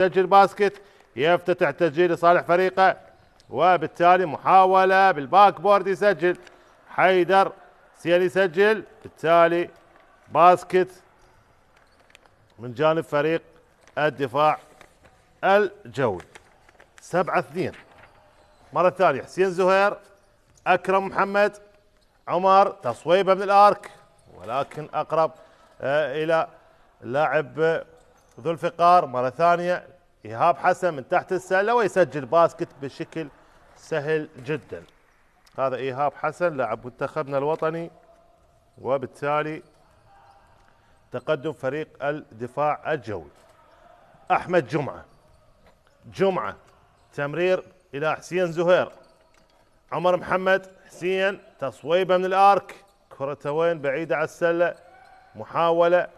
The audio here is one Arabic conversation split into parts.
يسجل باسكت، يفتتح تسجيل لصالح فريقه، وبالتالي محاولة بالباك بورد يسجل. حيدر حسين يسجل، بالتالي باسكت من جانب فريق الدفاع الجوي. 7-2. مرة ثانية حسين زهير، أكرم محمد، عمر، تصويبة من الآرك ولكن أقرب إلى اللاعب ذو الفقار. مرة ثانية إيهاب حسن من تحت السلة ويسجل باسكت بشكل سهل جدا. هذا إيهاب حسن لاعب منتخبنا الوطني، وبالتالي تقدم فريق الدفاع الجوي. أحمد جمعة تمرير إلى حسين زهير، عمر محمد، حسين، تصويبة من الآرك، كرة وين بعيدة على السلة، محاولة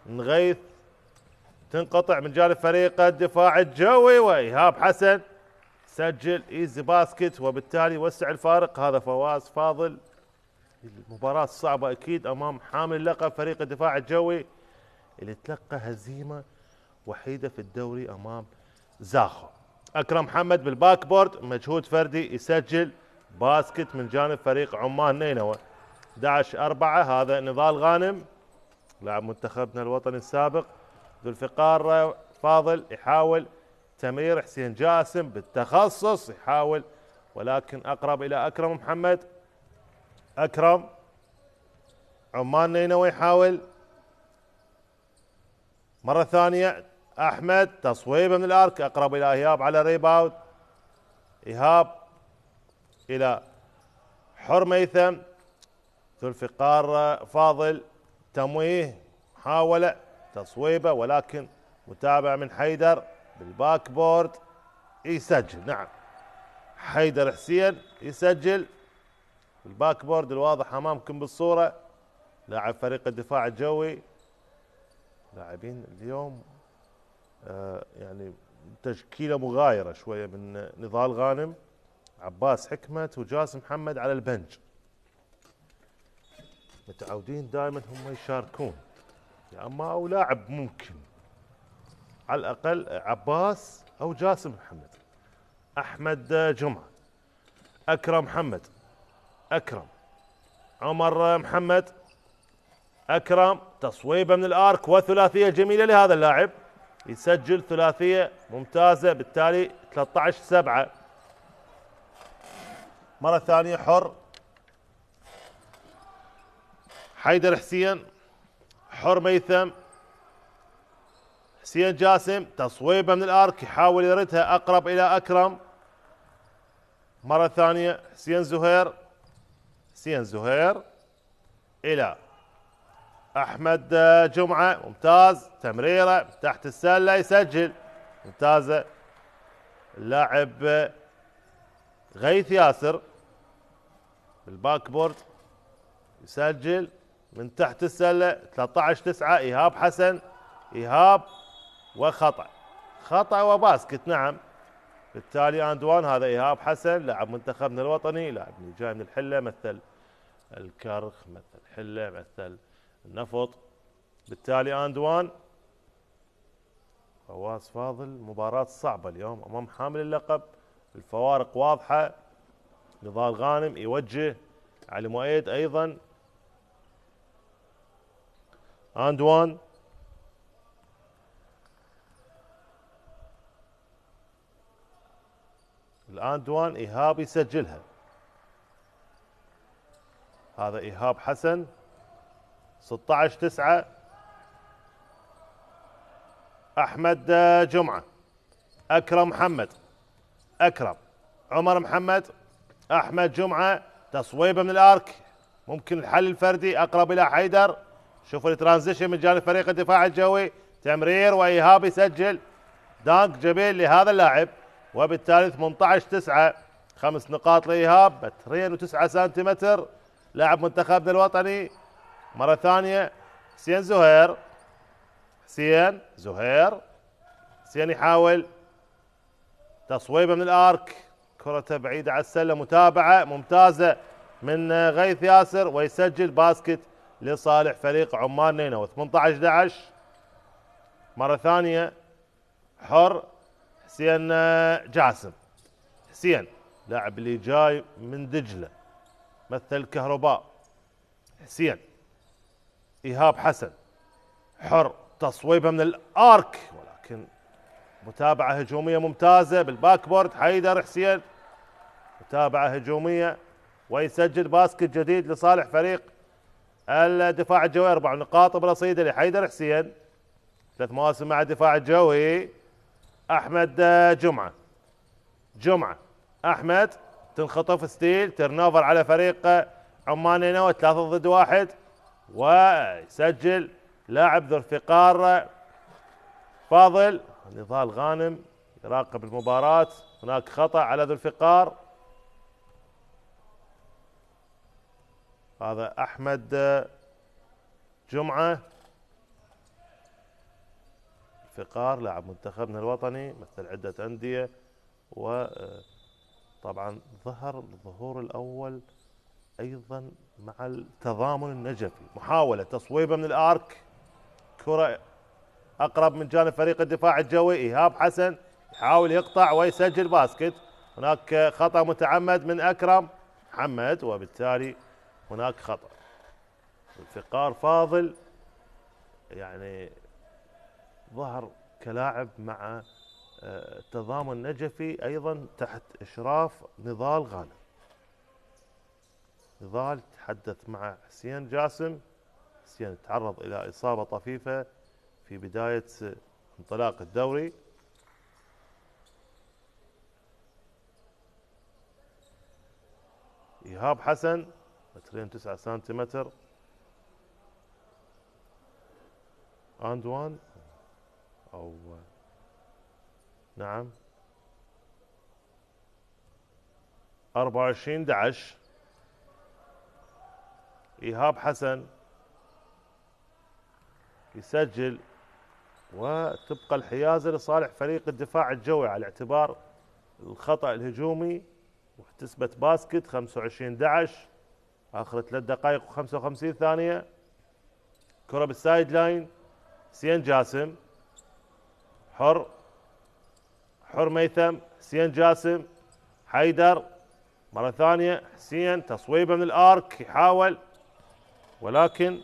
من غيث تنقطع من جانب فريق الدفاع الجوي، وإيهاب حسن سجل ايزي باسكت وبالتالي يوسع الفارق. هذا فواز فاضل. المباراة صعبة اكيد امام حامل اللقب فريق الدفاع الجوي اللي تلقى هزيمة وحيدة في الدوري امام زاخو. اكرم محمد بالباك بورد، مجهود فردي يسجل باسكت من جانب فريق عمان نينوى. 11-4. هذا نضال غانم لاعب منتخبنا الوطني السابق. ذو الفقار فاضل يحاول تمرير، حسين جاسم بالتخصص يحاول ولكن اقرب الى اكرم محمد. اكرم، عمان نينوى يحاول مرة ثانية. احمد، تصويبه من الارك اقرب الى ايهاب على ريباوند. ايهاب الى حر ميثم. ذو الفقار فاضل تمويه، محاولة تصويبه ولكن متابعة من حيدر بالباك بورد يسجل. نعم، حيدر حسين يسجل بالباك بورد الواضح امامكم بالصورة. لاعب فريق الدفاع الجوي. لاعبين اليوم يعني تشكيلة مغايرة شوية من نضال غانم، عباس حكمت وجاسم محمد على البنج. متعودين دائما هم يشاركون، يا اما او لاعب ممكن على الاقل عباس او جاسم محمد. احمد جمعه، اكرم محمد، اكرم، عمر محمد، اكرم، تصويبه من الارك وثلاثيه جميله لهذا اللاعب، يسجل ثلاثيه ممتازه بالتالي 13-7. مره ثانيه حر، حيدر حسين، حر ميثم، حسين جاسم، تصويبه من الارك يحاول يردها اقرب الى اكرم. مره ثانيه حسين زهير الى احمد جمعه، ممتاز، تمريره تحت السله يسجل، ممتازه. اللاعب غيث ياسر بالباك بورد يسجل من تحت السله 13-9. ايهاب حسن، ايهاب خطأ وباسكت. نعم، بالتالي اندوان. هذا ايهاب حسن لاعب منتخبنا الوطني، لاعب جاي من الحله، مثل الكرخ، مثل الحله، مثل النفط. بالتالي اندوان. فواز فاضل. مباراة صعبة اليوم امام حامل اللقب، الفوارق واضحة. نضال غانم يوجه علي مؤيد ايضا. اندوان، الآن دوان إيهاب يسجلها. هذا إيهاب حسن. 16-9. أحمد جمعة، أكرم محمد، أكرم، عمر محمد، أحمد جمعة، تصويبه من الآرك، ممكن الحل الفردي أقرب إلى حيدر. شوفوا الترانزيشن من جانب فريق الدفاع الجوي، تمرير وإيهاب يسجل دانك جميل لهذا اللاعب، وبالتالي 18-9. 5 نقاط لإيهاب، مترين و9 سنتيمتر، لاعب منتخبنا الوطني. مرة ثانية حسين يحاول تصويبه من الآرك، كرته بعيدة على السلة، متابعة ممتازة من غيث ياسر ويسجل باسكت لصالح فريق عمان نينوى. 18-11. مرة ثانية حر حسين جاسم. حسين لاعب اللي جاي من دجلة مثل كهرباء. حسين إيهاب حسن حر، تصويبه من الارك ولكن متابعة هجومية ممتازة بالباك بورد. حيدر حسين متابعة هجومية ويسجل باسكت جديد لصالح فريق الدفاع الجوي. 4 نقاط برصيده لحيدر حسين. 3 مواسم مع الدفاع الجوي. احمد جمعة احمد تنخطف ستيل ترنوفر على فريق عمان نينوى. 3 ضد 1 ويسجل لاعب ذو الفقار فاضل. نضال غانم يراقب المباراة. هناك خطأ على ذو الفقار. هذا أحمد جمعة الفقار لاعب منتخبنا الوطني مثل عدة أندية، وطبعا ظهر الظهور الأول أيضا مع التضامن النجفي. محاولة تصويبه من الآرك، كرة أقرب من جانب فريق الدفاع الجوي. إيهاب حسن يحاول يقطع ويسجل باسكت. هناك خطأ متعمد من أكرم محمد وبالتالي هناك خطأ. الفقار فاضل يعني ظهر كلاعب مع تضامن نجفي أيضا تحت إشراف نضال غانم. نضال تحدث مع حسين جاسم. حسين تعرض إلى إصابة طفيفة في بداية انطلاق الدوري. إيهاب حسن 2 سنتيمتر اند 1 او نعم 24-11. إيهاب حسن يسجل وتبقى الحيازة لصالح فريق الدفاع الجوي على اعتبار الخطأ الهجومي، واحتسبت باسكت. 25-11 آخر 3 دقائق و55 ثانية. كرة بالسايد لاين. حسين جاسم حر ميثم. حسين جاسم حيدر مرة ثانية. حسين تصويبه من الارك يحاول ولكن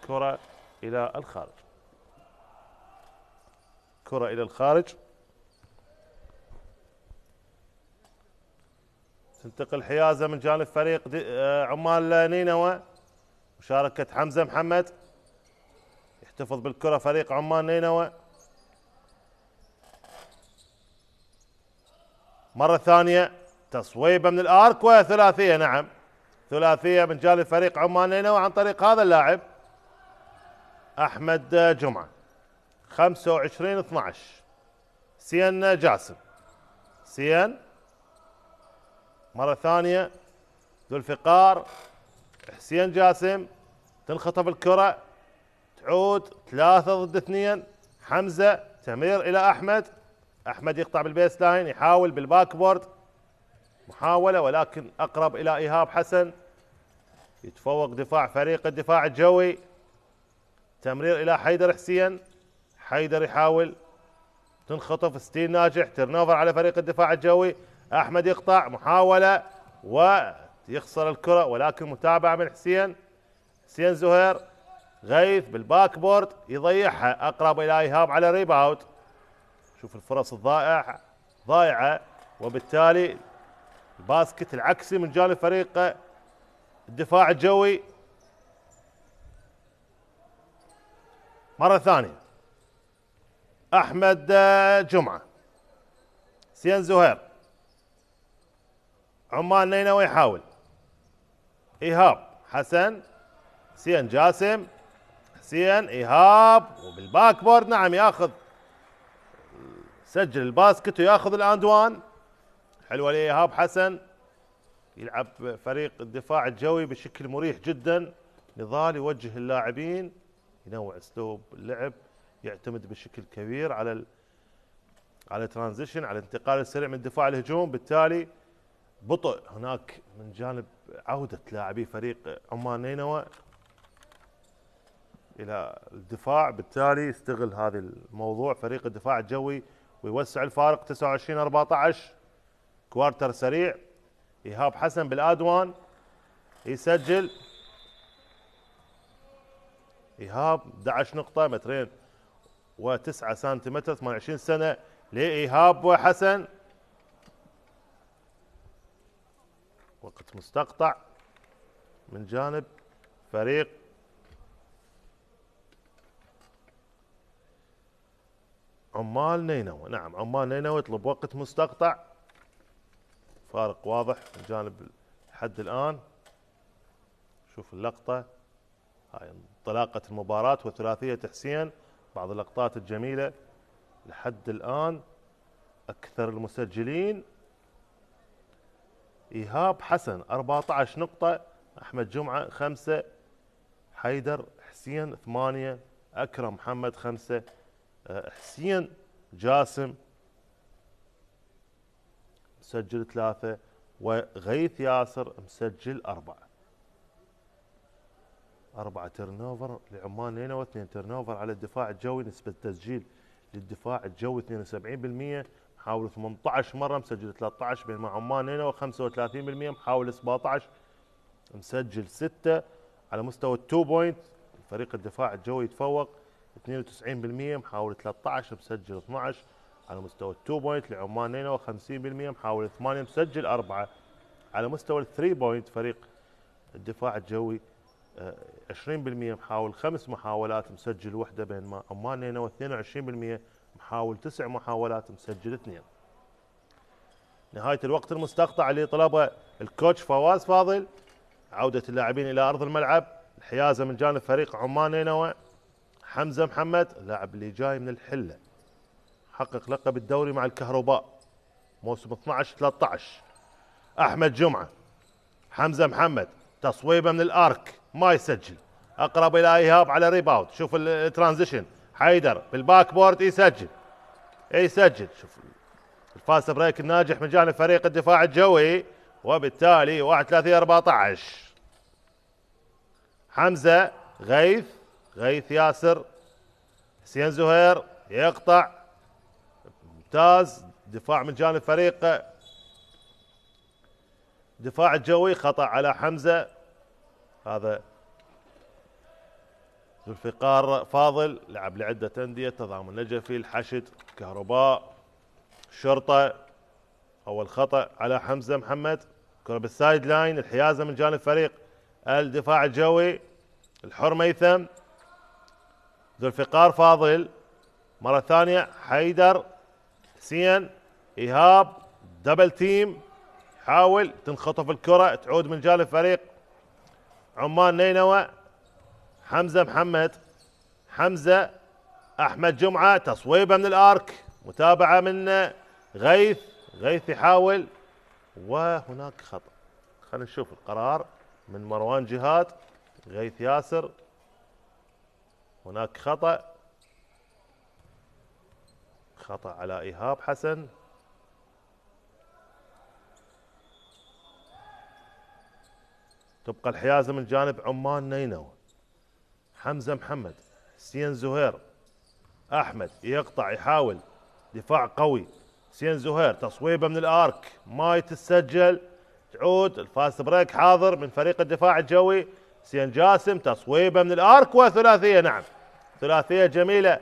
كرة إلى الخارج. كرة إلى الخارج. تنتقل حيازة من جانب فريق عمال نينوى. مشاركة حمزة محمد يحتفظ بالكرة فريق عمان نينوى. مرة ثانية تصويبة من الارك وثلاثية. نعم ثلاثية من جانب فريق عمان نينوى عن طريق هذا اللاعب أحمد جمعة. 25-12. حسين جاسم. حسين مرة ثانية ذو الفقار. حسين جاسم تنخطف الكرة تعود 3 ضد 2. حمزة تمرير إلى أحمد. أحمد يقطع بالبيس لاين يحاول بالباك بورد محاولة ولكن أقرب إلى إيهاب حسن. يتفوق دفاع فريق الدفاع الجوي. تمرير إلى حيدر حسين. حيدر يحاول تنخطف ستيل ناجح. ترنوفر على فريق الدفاع الجوي. أحمد يقطع محاولة ويخسر الكرة ولكن متابعة من حسين زهير. غيث بالباك بورد يضيعها أقرب إلى إيهاب على ريباوند. شوف الفرص ضائعة وبالتالي الباسكت العكسي من جانب فريق الدفاع الجوي. مرة ثانية أحمد جمعة. حسين زهير. عمان نينوى يحاول. إيهاب حسن. حسين جاسم. حسين إيهاب وبالباك بورد نعم ياخذ سجل الباسكت وياخذ الاندوان. حلوة لإيهاب حسن. يلعب فريق الدفاع الجوي بشكل مريح جدا. نضال يوجه اللاعبين ينوع اسلوب اللعب يعتمد بشكل كبير على ترانزيشن على الانتقال السريع من الدفاع للهجوم. بالتالي بطء هناك من جانب عودة لاعبي فريق عمان نينوى. الى الدفاع، بالتالي يستغل هذا الموضوع فريق الدفاع الجوي ويوسع الفارق 29-14. كوارتر سريع، ايهاب حسن بالادوان يسجل. ايهاب 11 نقطة، مترين و9 سنتيمتر، 28 سنة لايهاب وحسن. وقت مستقطع من جانب فريق عمال نينوى. نعم، عمال نينوى يطلب وقت مستقطع، فارق واضح من جانب لحد الآن. شوف اللقطة، هاي انطلاقة المباراة وثلاثية حسين، بعض اللقطات الجميلة لحد الآن. أكثر المسجلين إيهاب حسن 14 نقطة، أحمد جمعة 5، حيدر حسين 8، أكرم محمد 5، حسين جاسم مسجل 3، وغيث ياسر مسجل 4. 4 تيرن اوفر لعمان نينوى، 2 تيرن اوفر على الدفاع الجوي. نسبة تسجيل للدفاع الجوي 72%، محاول 18 مرة مسجل 13، بينما عمان نينوى 35%، محاول 17 مسجل 6. على مستوى التو بوينت فريق الدفاع الجوي يتفوق 92%، محاول 13 مسجل 12. على مستوى التو بوينت لعمان نينوى 50%، محاول 8 مسجل 4. على مستوى الثري بوينت فريق الدفاع الجوي 20%، محاول 5 محاولات مسجل 1، بينما عمان نينوى 22%، محاول 9 محاولات مسجل 2. نهاية الوقت المستقطع اللي طلبه الكوتش فواز فاضل، عودة اللاعبين إلى أرض الملعب. الحيازة من جانب فريق عمان نينوى، حمزة محمد اللاعب اللي جاي من الحلة، حقق لقب الدوري مع الكهرباء موسم 12-13. أحمد جمعة، حمزة محمد تصويبه من الارك ما يسجل، اقرب الى ايهاب على ريباوند. شوف الترانزيشن، حيدر بالباك بورد يسجل. شوف الفاست بريك الناجح من جانب فريق الدفاع الجوي، وبالتالي 31-14. حمزة، غيث ياسر، حسين زهير يقطع، ممتاز دفاع من جانب فريق دفاع الجوي، خطأ على حمزة. هذا ذو الفقار فاضل، لعب لعدة أندية، تضامن نجفي، الحشد، كهرباء، شرطة. أول خطأ على حمزة محمد، كرة بالسايد لاين. الحيازة من جانب فريق الدفاع الجوي، الحر ميثم، ذو الفقار فاضل، مرة ثانية حيدر حسين، إيهاب دبل تيم، حاول تنخطف الكرة، تعود من جانب فريق عمان نينوى. حمزة محمد، أحمد جمعة تصويبه من الارك، متابعة من غيث يحاول، وهناك خطأ. خلينا نشوف القرار من مروان جهاد. غيث ياسر، هناك خطأ على إيهاب حسن. تبقى الحيازة من جانب عمان نينوى، حمزة محمد، حسين زهير، أحمد يقطع يحاول، دفاع قوي، حسين زهير تصويبه من الارك ما يتسجل، تعود الفاست بريك حاضر من فريق الدفاع الجوي. حسين جاسم تصويبه من الارك وثلاثية. نعم، ثلاثية جميلة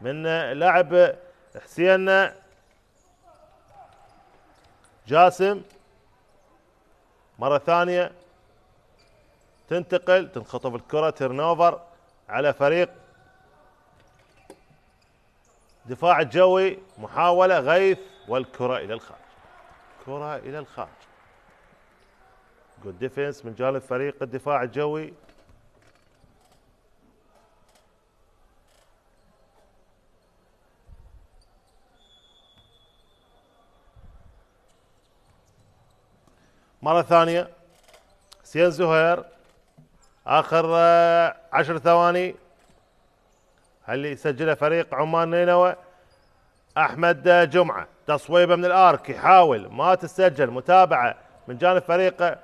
من لاعب حسين جاسم. مرة ثانية تنخطف الكرة، تيرن اوفر على فريق دفاع الجوي، محاولة غيث والكرة إلى الخارج. جود ديفنس من جانب فريق الدفاع الجوي. مرة ثانية حسين زهير، آخر 10 ثواني، هل يسجله فريق عمان نينوى. أحمد جمعة تصويبه من الارك يحاول، ما تسجل، متابعة من جانب فريق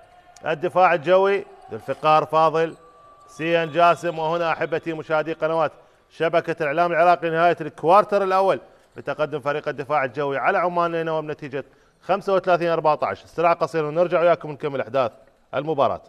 الدفاع الجوي. ذو الفقار فاضل حسين جاسم. وهنا احبتي مشاهدي قنوات شبكة الاعلام العراقي نهاية الكوارتر الاول بتقدم فريق الدفاع الجوي على عمان نينوى بنتيجة 35-14. استراحة قصيرة ونرجع وياكم نكمل احداث المباراة.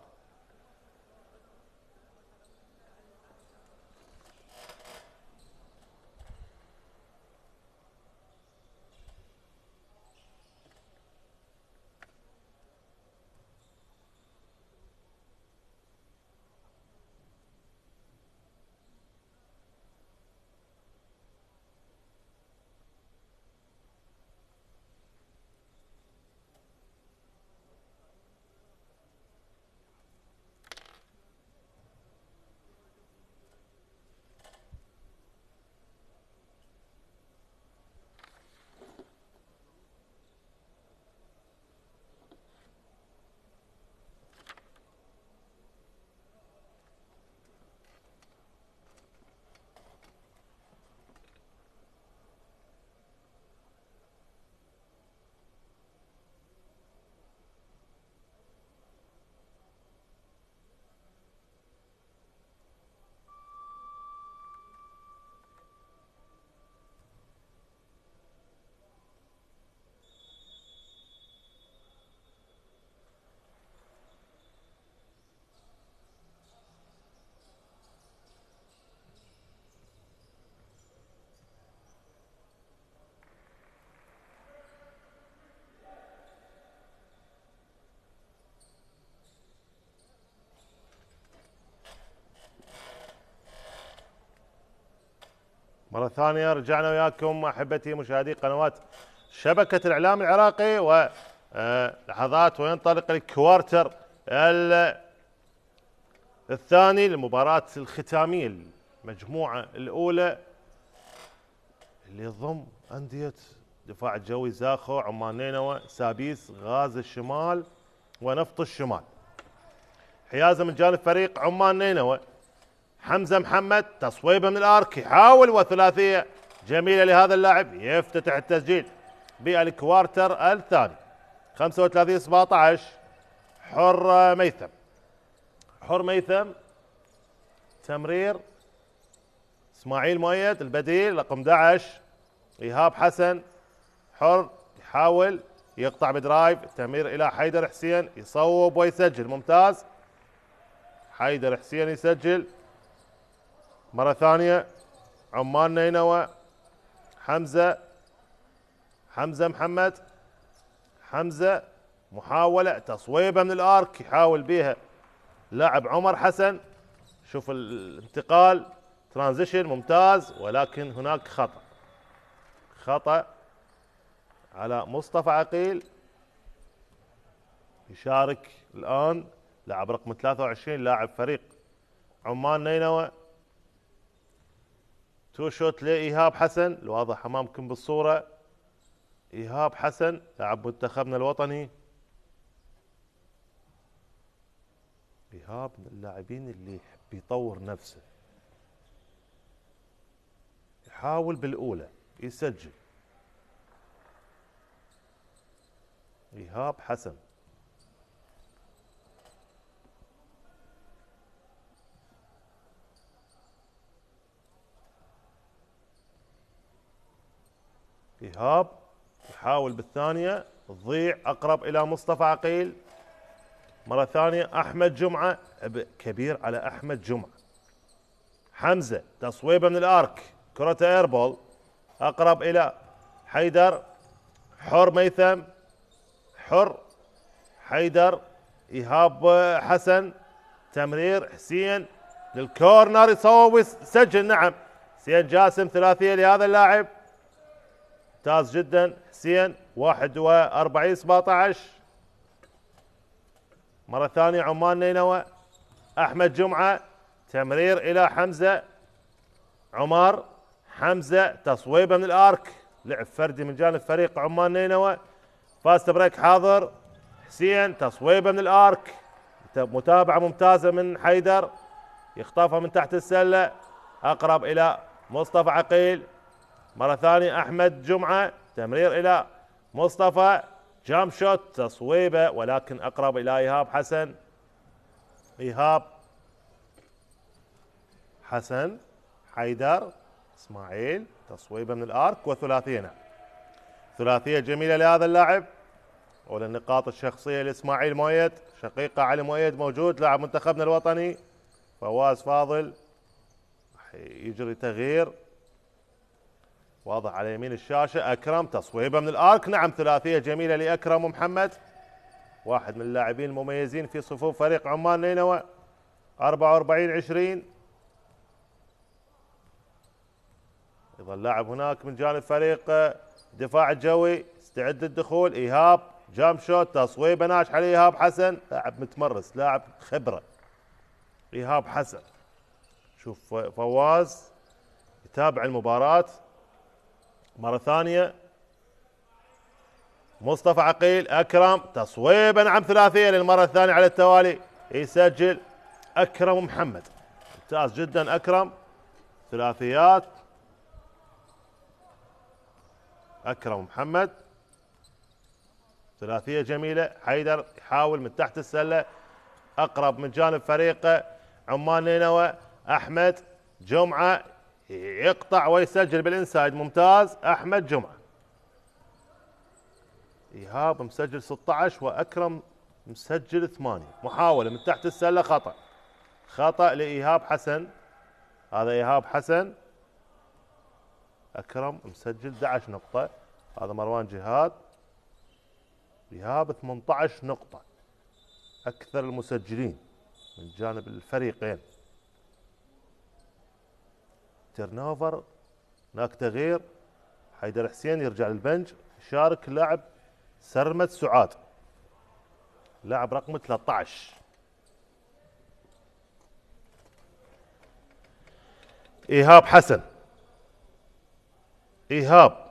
مرة ثانية رجعنا وياكم احبتي مشاهدي قنوات شبكة الاعلام العراقي، ولحظات وينطلق الكوارتر الثاني للمباراة الختامية المجموعة الأولى اللي يضم أندية دفاع الجوي زاخو، عمان نينوى، سابيس، غاز الشمال ونفط الشمال. حيازة من جانب فريق عمان نينوى، حمزة محمد تصويبه من الارك يحاول، وثلاثية جميلة لهذا اللاعب يفتتح التسجيل بالكوارتر الثاني. 35-17. حر ميثم تمرير اسماعيل مؤيد البديل رقم 11 ايهاب حسن. حر يحاول يقطع بدرايف، تمرير الى حيدر حسين يصوب ويسجل ممتاز. حيدر حسين يسجل مرة ثانية. عمان نينوى، حمزة محمد، حمزة محاولة تصويبة من الارك يحاول بها لاعب عمر حسن. شوف الانتقال ترانزيشن ممتاز، ولكن هناك خطأ على مصطفى عقيل. يشارك الآن لاعب رقم 23 لاعب فريق عمان نينوى. تو شوت لإيهاب حسن الواضح أمامكم بالصورة. إيهاب حسن لاعب منتخبنا الوطني. إيهاب من اللاعبين اللي يحب يطور نفسه، يحاول بالأولى يسجل. إيهاب حسن إيهاب يحاول بالثانية تضيع أقرب إلى مصطفى عقيل. مرة ثانية أحمد جمعة، كبير على أحمد جمعة. حمزة تصويبه من الارك، كرة ايربول أقرب إلى حيدر. حر ميثم، حر حيدر، إيهاب حسن، تمرير حسين للكورنر يصوب ويسجل. نعم حسين جاسم ثلاثية لهذا اللاعب ممتاز جدا. حسين 41-17. مرة ثانية عمان نينوى، أحمد جمعة تمرير إلى حمزة عمر. حمزة تصويبه من الارك، لعب فردي من جانب فريق عمان نينوى. فاست بريك حاضر. حسين تصويبه من الارك، متابعة ممتازة من حيدر يخطفها من تحت السلة أقرب إلى مصطفى عقيل. مرة ثانية أحمد جمعة تمرير إلى مصطفى، جام شوت تصويبه ولكن أقرب إلى إيهاب حسن. إيهاب حسن، حيدر، اسماعيل، تصويبه من الارك وثلاثيه. نعم، ثلاثيه جميله لهذا اللاعب. وللنقاط الشخصيه لاسماعيل مؤيد، شقيقه علي مؤيد موجود لاعب منتخبنا الوطني. فواز فاضل يجري تغيير واضح على يمين الشاشه. اكرم، تصويبه من الارك. نعم، ثلاثيه جميله لاكرم ومحمد، واحد من اللاعبين المميزين في صفوف فريق عمان نينوى. 44-20. يظل لاعب هناك من جانب فريق دفاع الجوي يستعد للدخول. ايهاب، جامب شوت، تصويبه ناجحه لايهاب حسن، لاعب متمرس، لاعب خبره. ايهاب حسن، شوف فواز يتابع المباراه مره ثانيه. مصطفى عقيل، اكرم، تصويبه. نعم، ثلاثيه للمره الثانيه على التوالي يسجل اكرم محمد. ممتاز جدا اكرم، ثلاثيات اكرم محمد، ثلاثيه جميله. حيدر يحاول من تحت السله، اقرب من جانب فريق عمان نينوى. احمد جمعه يقطع ويسجل بالانسايد، ممتاز احمد جمعه. ايهاب مسجل 16 واكرم مسجل 8. محاوله من تحت السله، خطا، خطا لايهاب حسن. هذا ايهاب حسن. اكرم مسجل 11 نقطه، هذا مروان جهاد. ايهاب 18 نقطه، اكثر المسجلين من جانب الفريقين. تيرنوفر، هناك تغيير، حيدر حسين يرجع للبنج، يشارك اللاعب سرمد سعاد، لاعب رقم 13. ايهاب حسن، ايهاب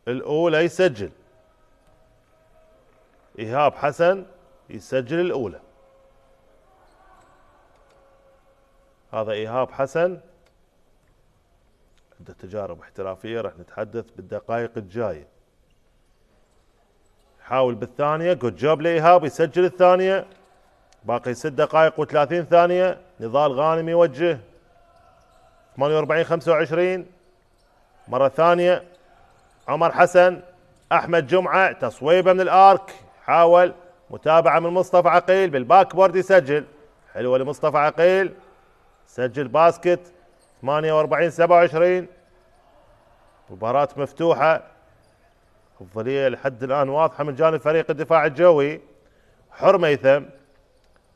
الاولى يسجل، ايهاب حسن يسجل الاولى. هذا ايهاب حسن، عنده تجارب احترافيه، راح نتحدث بالدقائق الجايه. حاول بالثانيه، جود جوب لايهاب، يسجل الثانيه. باقي 6 دقائق و30 ثانيه. نضال غانم يوجه، 48-25. مره ثانيه عمر حسن، احمد جمعه، تصويبه من الارك، حاول متابعه من مصطفى عقيل بالباك بورد، يسجل. حلوه لمصطفى عقيل، سجل باسكت. 48-27. مباراة مفتوحة، افضليه لحد الان واضحه من جانب فريق الدفاع الجوي. حر ميثم،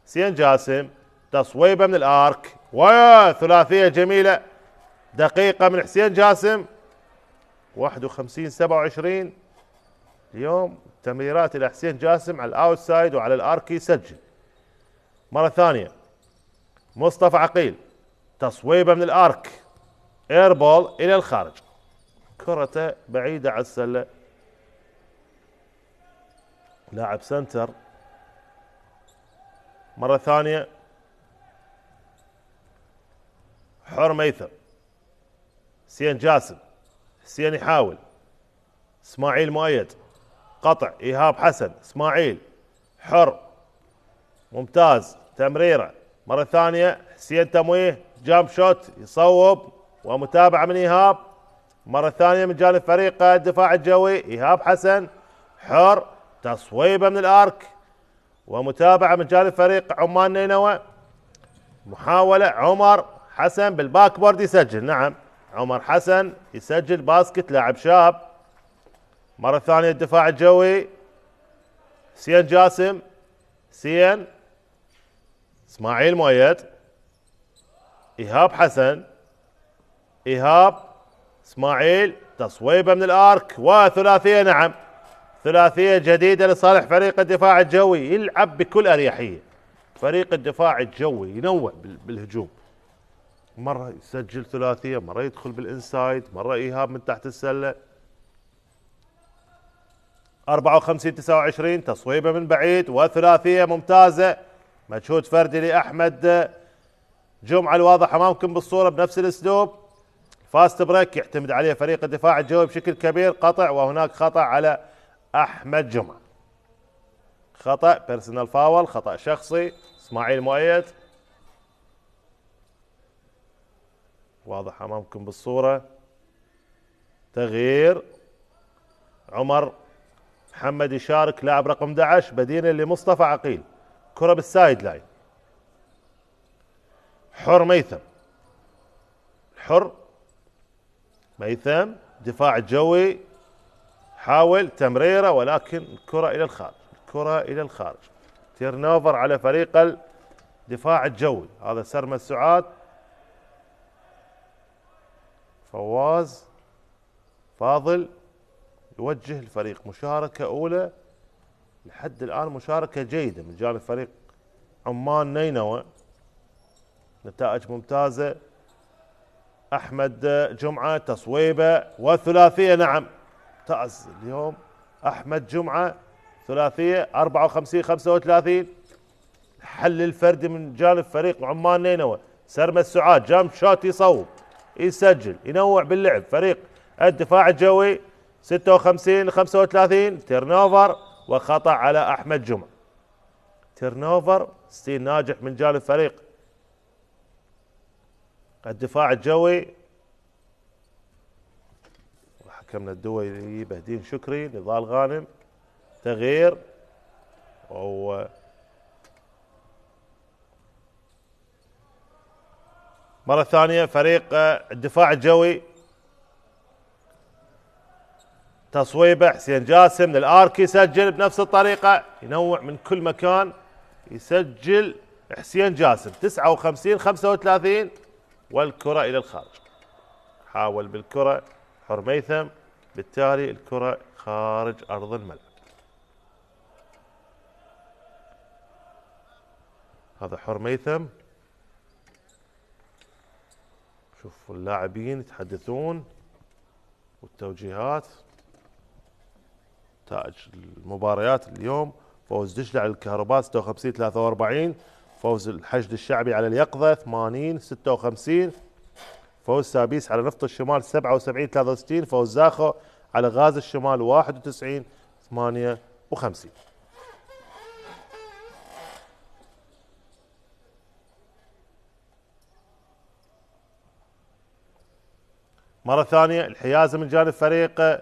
حسين جاسم، تصويبه من الارك وثلاثيه جميله. دقيقه من حسين جاسم. 51-27. اليوم تمريرات الى حسين جاسم على الاوتسايد وعلى الارك، يسجل. مره ثانيه مصطفى عقيل، تصويبه من الارك، ايربول الى الخارج، كرته بعيده على السله. لاعب سنتر. مره ثانيه حر ميثم، حسين جاسم، حسين يحاول، اسماعيل مؤيد، قطع، ايهاب حسن، اسماعيل حر، ممتاز، تمريره. مره ثانيه حسين تمويه، جامب شوت، يصوب ومتابعه من ايهاب. مره ثانيه من جانب فريق الدفاع الجوي، ايهاب حسن حر، تصويبه من الارك ومتابعه من جانب فريق عمان نينوى. محاوله عمر حسن بالباك بورد، يسجل. نعم، عمر حسن يسجل باسكت، لاعب شاب. مره ثانيه الدفاع الجوي، حسين جاسم، حسين، اسماعيل مؤيد، ايهاب حسن، ايهاب، اسماعيل، تصويبه من الارك وثلاثيه. نعم، ثلاثيه جديده لصالح فريق الدفاع الجوي، يلعب بكل اريحيه. فريق الدفاع الجوي ينوع بالهجوم، مره يسجل ثلاثيه، مره يدخل بالانسايد، مره ايهاب من تحت السله. 54-29. تصويبه من بعيد وثلاثيه ممتازه، مجهود فردي لاحمد جمعه الواضح امامكم بالصوره بنفس الاسلوب. فاست بريك يعتمد عليه فريق الدفاع الجوي بشكل كبير، قطع، وهناك خطا على احمد جمعه، خطا بيرسونال فاول، خطا شخصي. اسماعيل مؤيد واضح امامكم بالصورة. تغيير، عمر محمد يشارك لاعب رقم 11 بديلا لمصطفى عقيل. كرة بالسايد لاين. حر ميثم. حر ميثم دفاع جوي، حاول تمريره ولكن الكرة إلى الخارج. الكرة إلى الخارج. تيرن اوفر على فريق الدفاع الجوي. هذا سرمد سعاد. فواز فاضل يوجه الفريق مشاركة أولى لحد الآن، مشاركة جيدة من جانب فريق عمان نينوى، نتائج ممتازة. أحمد جمعة تصويبة وثلاثية، نعم ممتاز اليوم أحمد جمعة، ثلاثية 54-35. الحل الفردي من جانب فريق عمان نينوى. سرمد السعاد جامب شوت يصوب يسجل ينوع باللعب. فريق الدفاع الجوي 56-35. تيرن اوفر وخطأ على أحمد جمعة. تيرن اوفر ستيل ناجح من جانب فريق الدفاع الجوي. حكمنا الدولي بهدين شكري نضال غانم. تغيير مرة ثانية فريق الدفاع الجوي. تصويبه حسين جاسم للاركي، يسجل بنفس الطريقة، ينوع من كل مكان، يسجل حسين جاسم 59-35 والكرة إلى الخارج. حاول بالكرة حر ميثم، بالتالي الكرة خارج أرض الملعب. هذا حر ميثم. شوفوا اللاعبين يتحدثون والتوجيهات. نتائج المباريات اليوم: فوز دجلة على الكهرباء 56-43، فوز الحشد الشعبي على اليقظة 80-56، فوز سابيس على نفط الشمال 77-63، فوز زاخو على غاز الشمال 51-58. مرة ثانية الحيازة من جانب فريق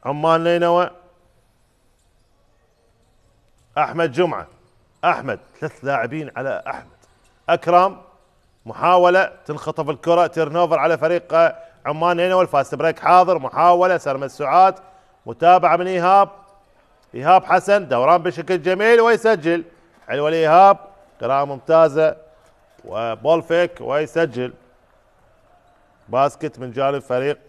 عمان نينوى. أحمد جمعة، أحمد 3 لاعبين على أحمد. أكرم محاولة تنخطف الكرة، تيرن اوفر على فريق عمان نينوى. الفاست بريك حاضر، محاولة سرمد سعاد، متابعة من إيهاب حسن، دوران بشكل جميل ويسجل. حلوة لإيهاب، قراءة ممتازة وبول فيك ويسجل. باسكت من جانب فريق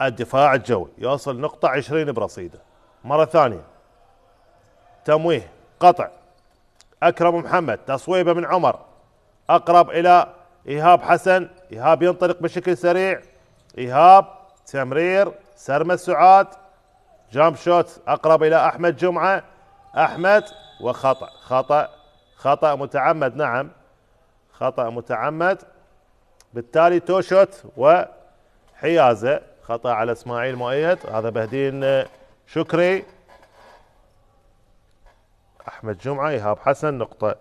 الدفاع الجوي، يوصل نقطة 20 برصيده. مرة ثانية تمويه، قطع أكرم محمد، تصويبه من عمر أقرب إلى إيهاب حسن. إيهاب ينطلق بشكل سريع، إيهاب تمرير سرمد سعاد، جامب شوت أقرب إلى أحمد جمعة. أحمد وخطأ، خطأ متعمد، نعم خطأ متعمد، بالتالي تو شوت وحيازة. خطأ على اسماعيل مؤيد، هذا بهدين شكري. أحمد جمعة إيهاب حسن نقطة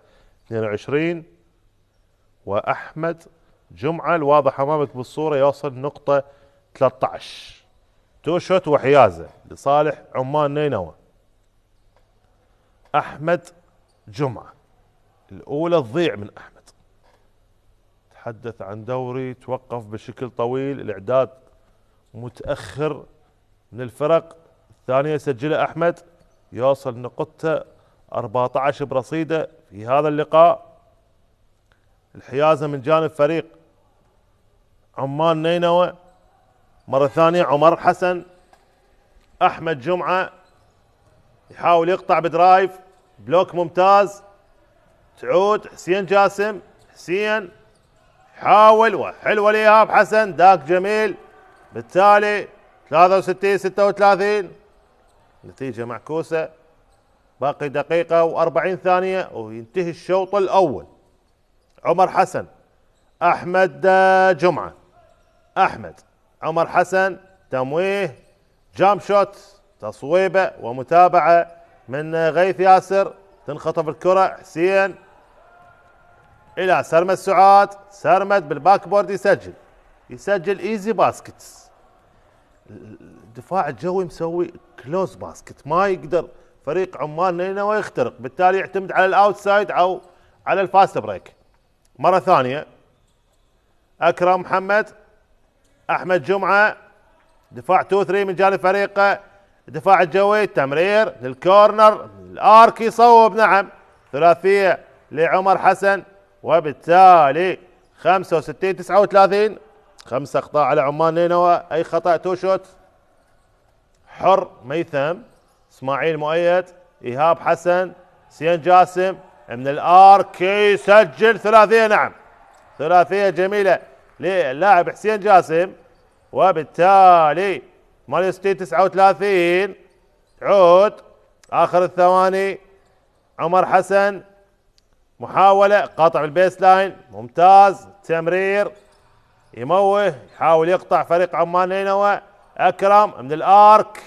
22، وأحمد جمعة الواضح أمامك بالصورة يوصل نقطة 13. تو شوت وحيازة لصالح عمان نينوى. أحمد جمعة الأولى تضيع من أحمد. تحدث عن دوري توقف بشكل طويل، الإعداد متأخر من الفرق. الثانية سجلها أحمد، يوصل نقطة 14 برصيده في هذا اللقاء. الحيازة من جانب فريق عمان نينوى. مرة ثانية عمر حسن، أحمد جمعة يحاول يقطع بدرايف، بلوك ممتاز. تعود حسين جاسم، حسين حاول وحلوة لإيهاب حسن، داك جميل. بالتالي 63-36 نتيجة معكوسة. باقي دقيقة و40 ثانية وينتهي الشوط الأول. عمر حسن، أحمد جمعة، أحمد عمر حسن، تمويه جامب شوت، تصويبة ومتابعة من غيث ياسر، تنخطف الكرة. حسين الى سرمد سعاد. سرمد بالباك بورد يسجل ايزي باسكتس. الدفاع الجوي مسوي كلوز باسكت، ما يقدر فريق عمان نينوى يخترق، بالتالي يعتمد على الاوتسايد او على الفاست بريك. مره ثانيه اكرم محمد، احمد جمعه، دفاع 2 3 من جانب فريقه. الدفاع الجوي تمرير للكورنر، الارك يصوب، نعم ثلاثيه لعمر حسن، وبالتالي 65 39. 5 اخطاء على عمان نينوى، اي خطا تو شوت. حر ميثم، اسماعيل مؤيد، ايهاب حسن، سين جاسم من الارك يسجل ثلاثيه، نعم ثلاثيه جميله للاعب حسين جاسم، وبالتالي 68 39. عود اخر الثواني. عمر حسن محاوله قاطع بالبيس لاين، ممتاز تمرير يموه، يحاول يقطع فريق عمان نينوى. اكرم من الارك،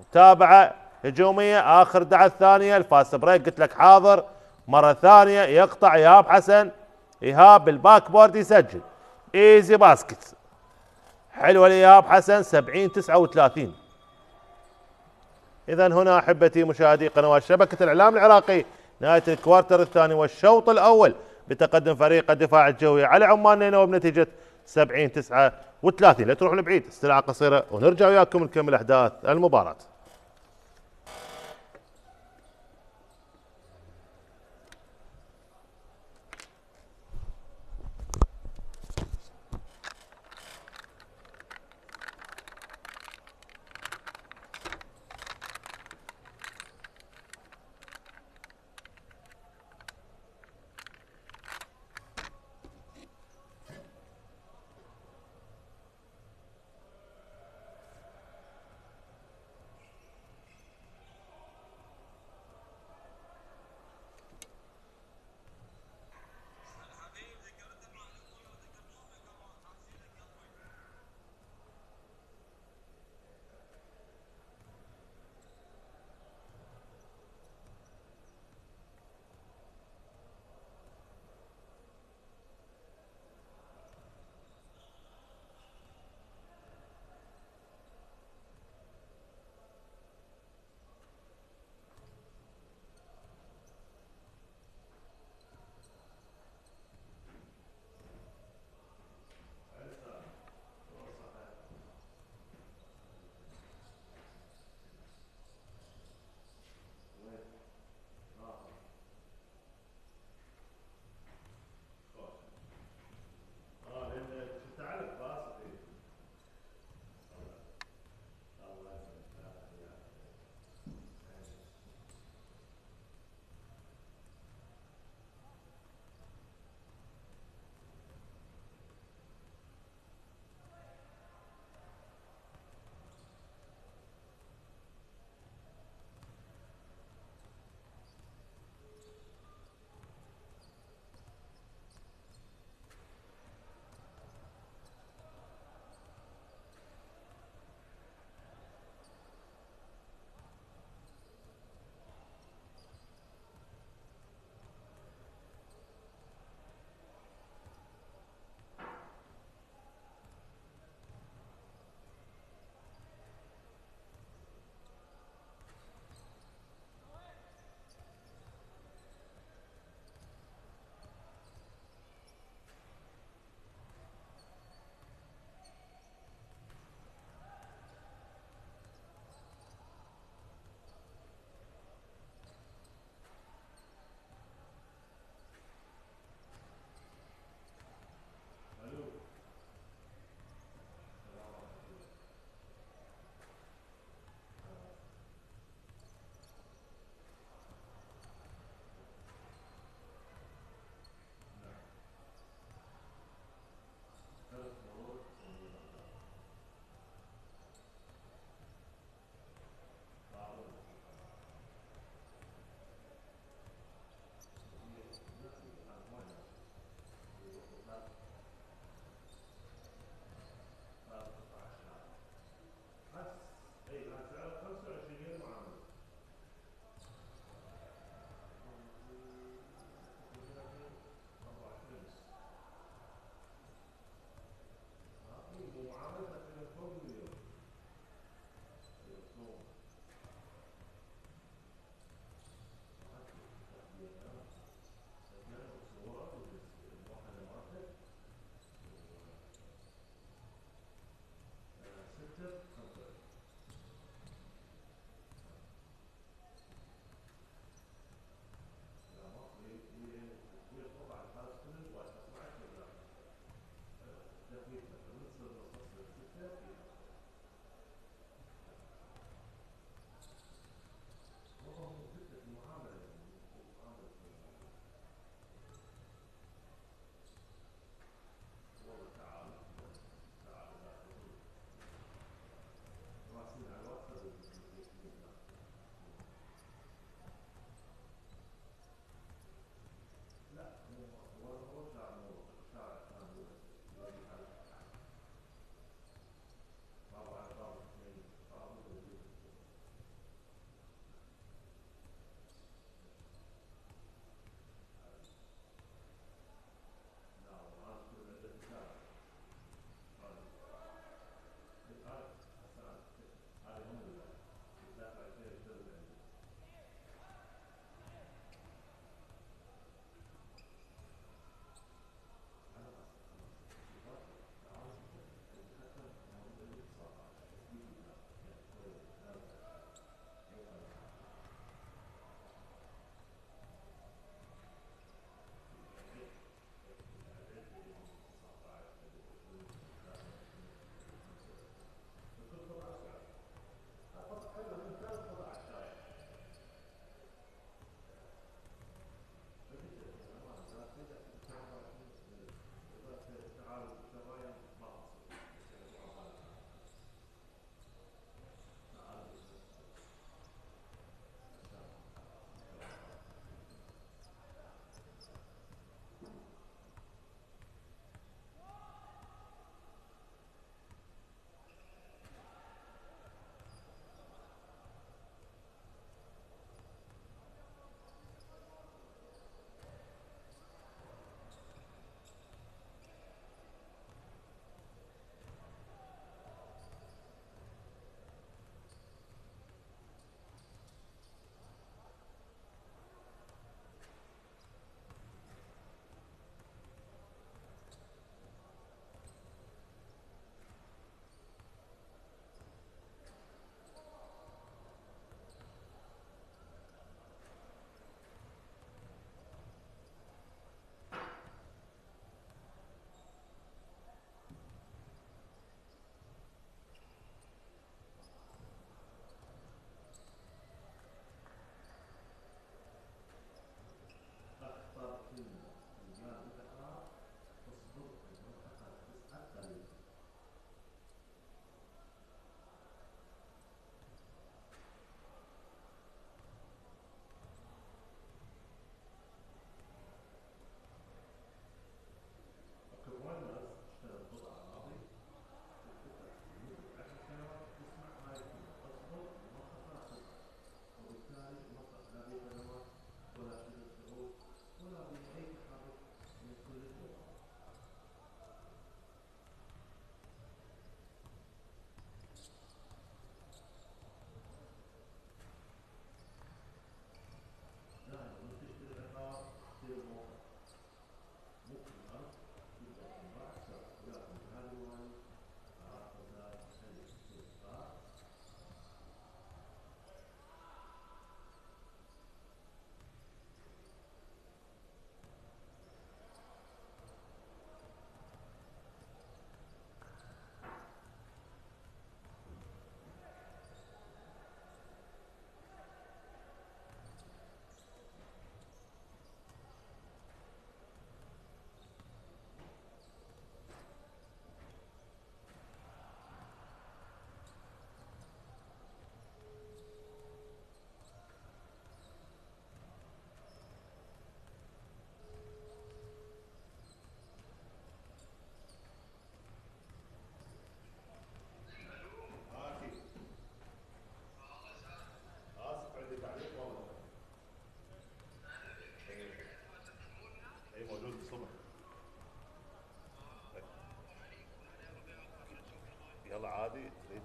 متابعه هجوميه، اخر دعه الثانيه الفاست بريك قلت لك حاضر. مره ثانيه يقطع ايهاب حسن، ايهاب بالباك بورد يسجل ايزي باسكت. حلوه لايهاب حسن 70 39. اذا هنا احبتي مشاهدي قنوات شبكه الاعلام العراقي، نهايه الكوارتر الثاني والشوط الاول بتقدم فريق الدفاع الجوي على عمان نينوى بنتيجه 70 39. لا تروحون بعيد، استراحه قصيره ونرجع وياكم نكمل احداث المباراه.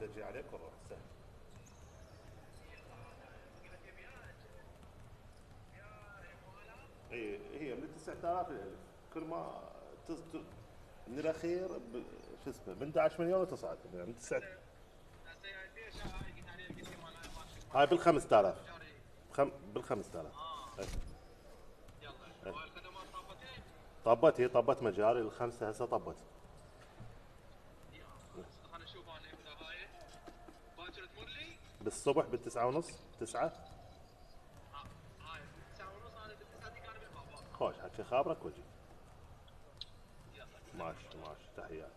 اذا جي عليك والله سهل. اي هي من 9000 للألف، كل ما من الاخير شو اسمه من 11 مليون وتصعد يعني من 9. هاي بال 5000 بال 5000. طبت، هي طبت مجاري الخمسه هسه طبت. بالصبح بالتسعة ونص 9. خوش حكي خابرك وجي. ماشي ماشي، تحيات تحيات.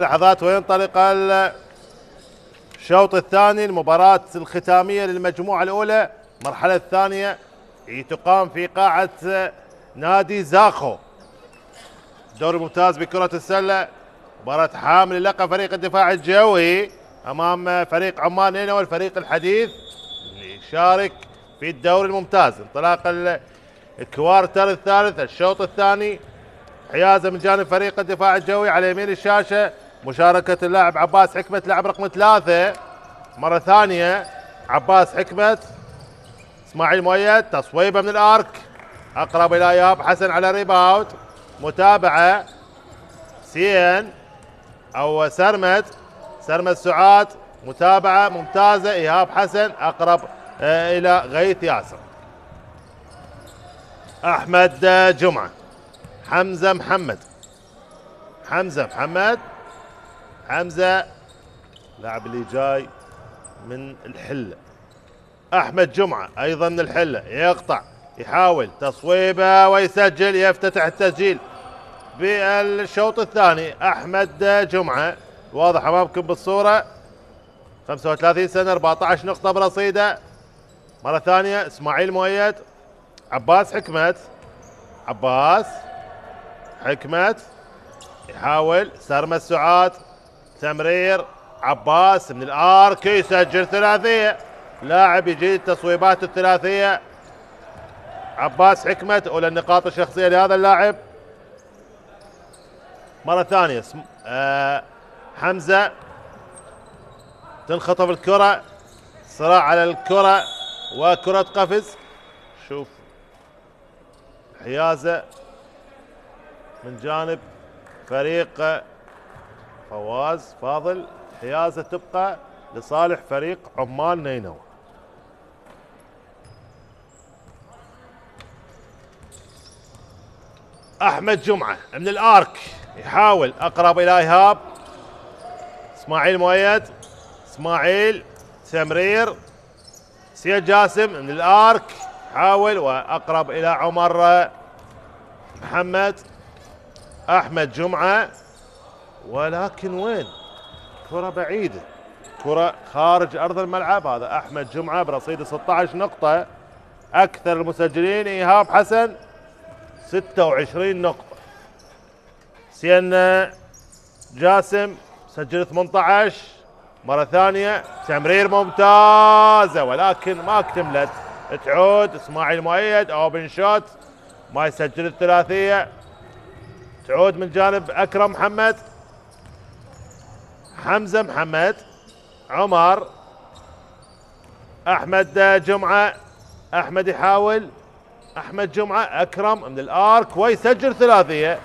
لحظات وينطلق الشوط الثاني، المباراة الختامية للمجموعة الأولى. المرحلة الثانية تقام في قاعة نادي زاخو، دوري ممتاز بكرة السلة. مباراة حامل اللقب فريق الدفاع الجوي أمام فريق عمان نينوى، الفريق الحديث اللي يشارك في الدوري الممتاز. انطلاق الكوارتر الثالث، الشوط الثاني، حيازة من جانب فريق الدفاع الجوي. على يمين الشاشة مشاركة اللاعب عباس حكمة، لاعب رقم 3. مرة ثانية عباس حكمة. اسماعيل مؤيد، تصويبة من الارك، اقرب الى ايهاب حسن على ريباوند. متابعة سين او سرمد سعاد، متابعة ممتازة. ايهاب حسن اقرب الى غيث ياسر. احمد جمعة، حمزة محمد، حمزة لاعب اللي جاي من الحلة. احمد جمعة ايضا من الحلة، يقطع، يحاول تصويبه ويسجل، يفتتح التسجيل بالشوط الثاني. احمد جمعة واضح امامكم بالصورة، 35 سنة، 14 نقطة برصيده. مرة ثانية اسماعيل مؤيد، عباس حكمة، يحاول سرمة سعاد، تمرير عباس من الارك، يسجل ثلاثية. لاعب يجيد التصويبات الثلاثية عباس حكمة، أولى النقاط الشخصية لهذا اللاعب. مرة ثانية حمزة تنخطف الكرة، صراع على الكرة وكرة قفز. شوف حيازة من جانب فريق فواز فاضل، حيازة تبقى لصالح فريق عمان نينوى. احمد جمعة من الارك يحاول اقرب الى ايهاب، اسماعيل مؤيد، اسماعيل تمرير، سيد جاسم من الارك يحاول واقرب الى عمر محمد. احمد جمعة ولكن وين؟ كرة بعيدة، كرة خارج ارض الملعب. هذا احمد جمعة برصيد 16 نقطة، اكثر المسجلين ايهاب حسن 26 نقطة. سين جاسم سجل 18 مرة ثانية، تمرير ممتازة ولكن ما اكتملت. تعود اسماعيل مؤيد اوبن شوت، ما يسجل الثلاثية. تعود من جانب اكرم محمد، حمزة محمد، عمر، احمد جمعة، احمد يحاول، احمد جمعة، اكرم من الارك ويسجل ثلاثية.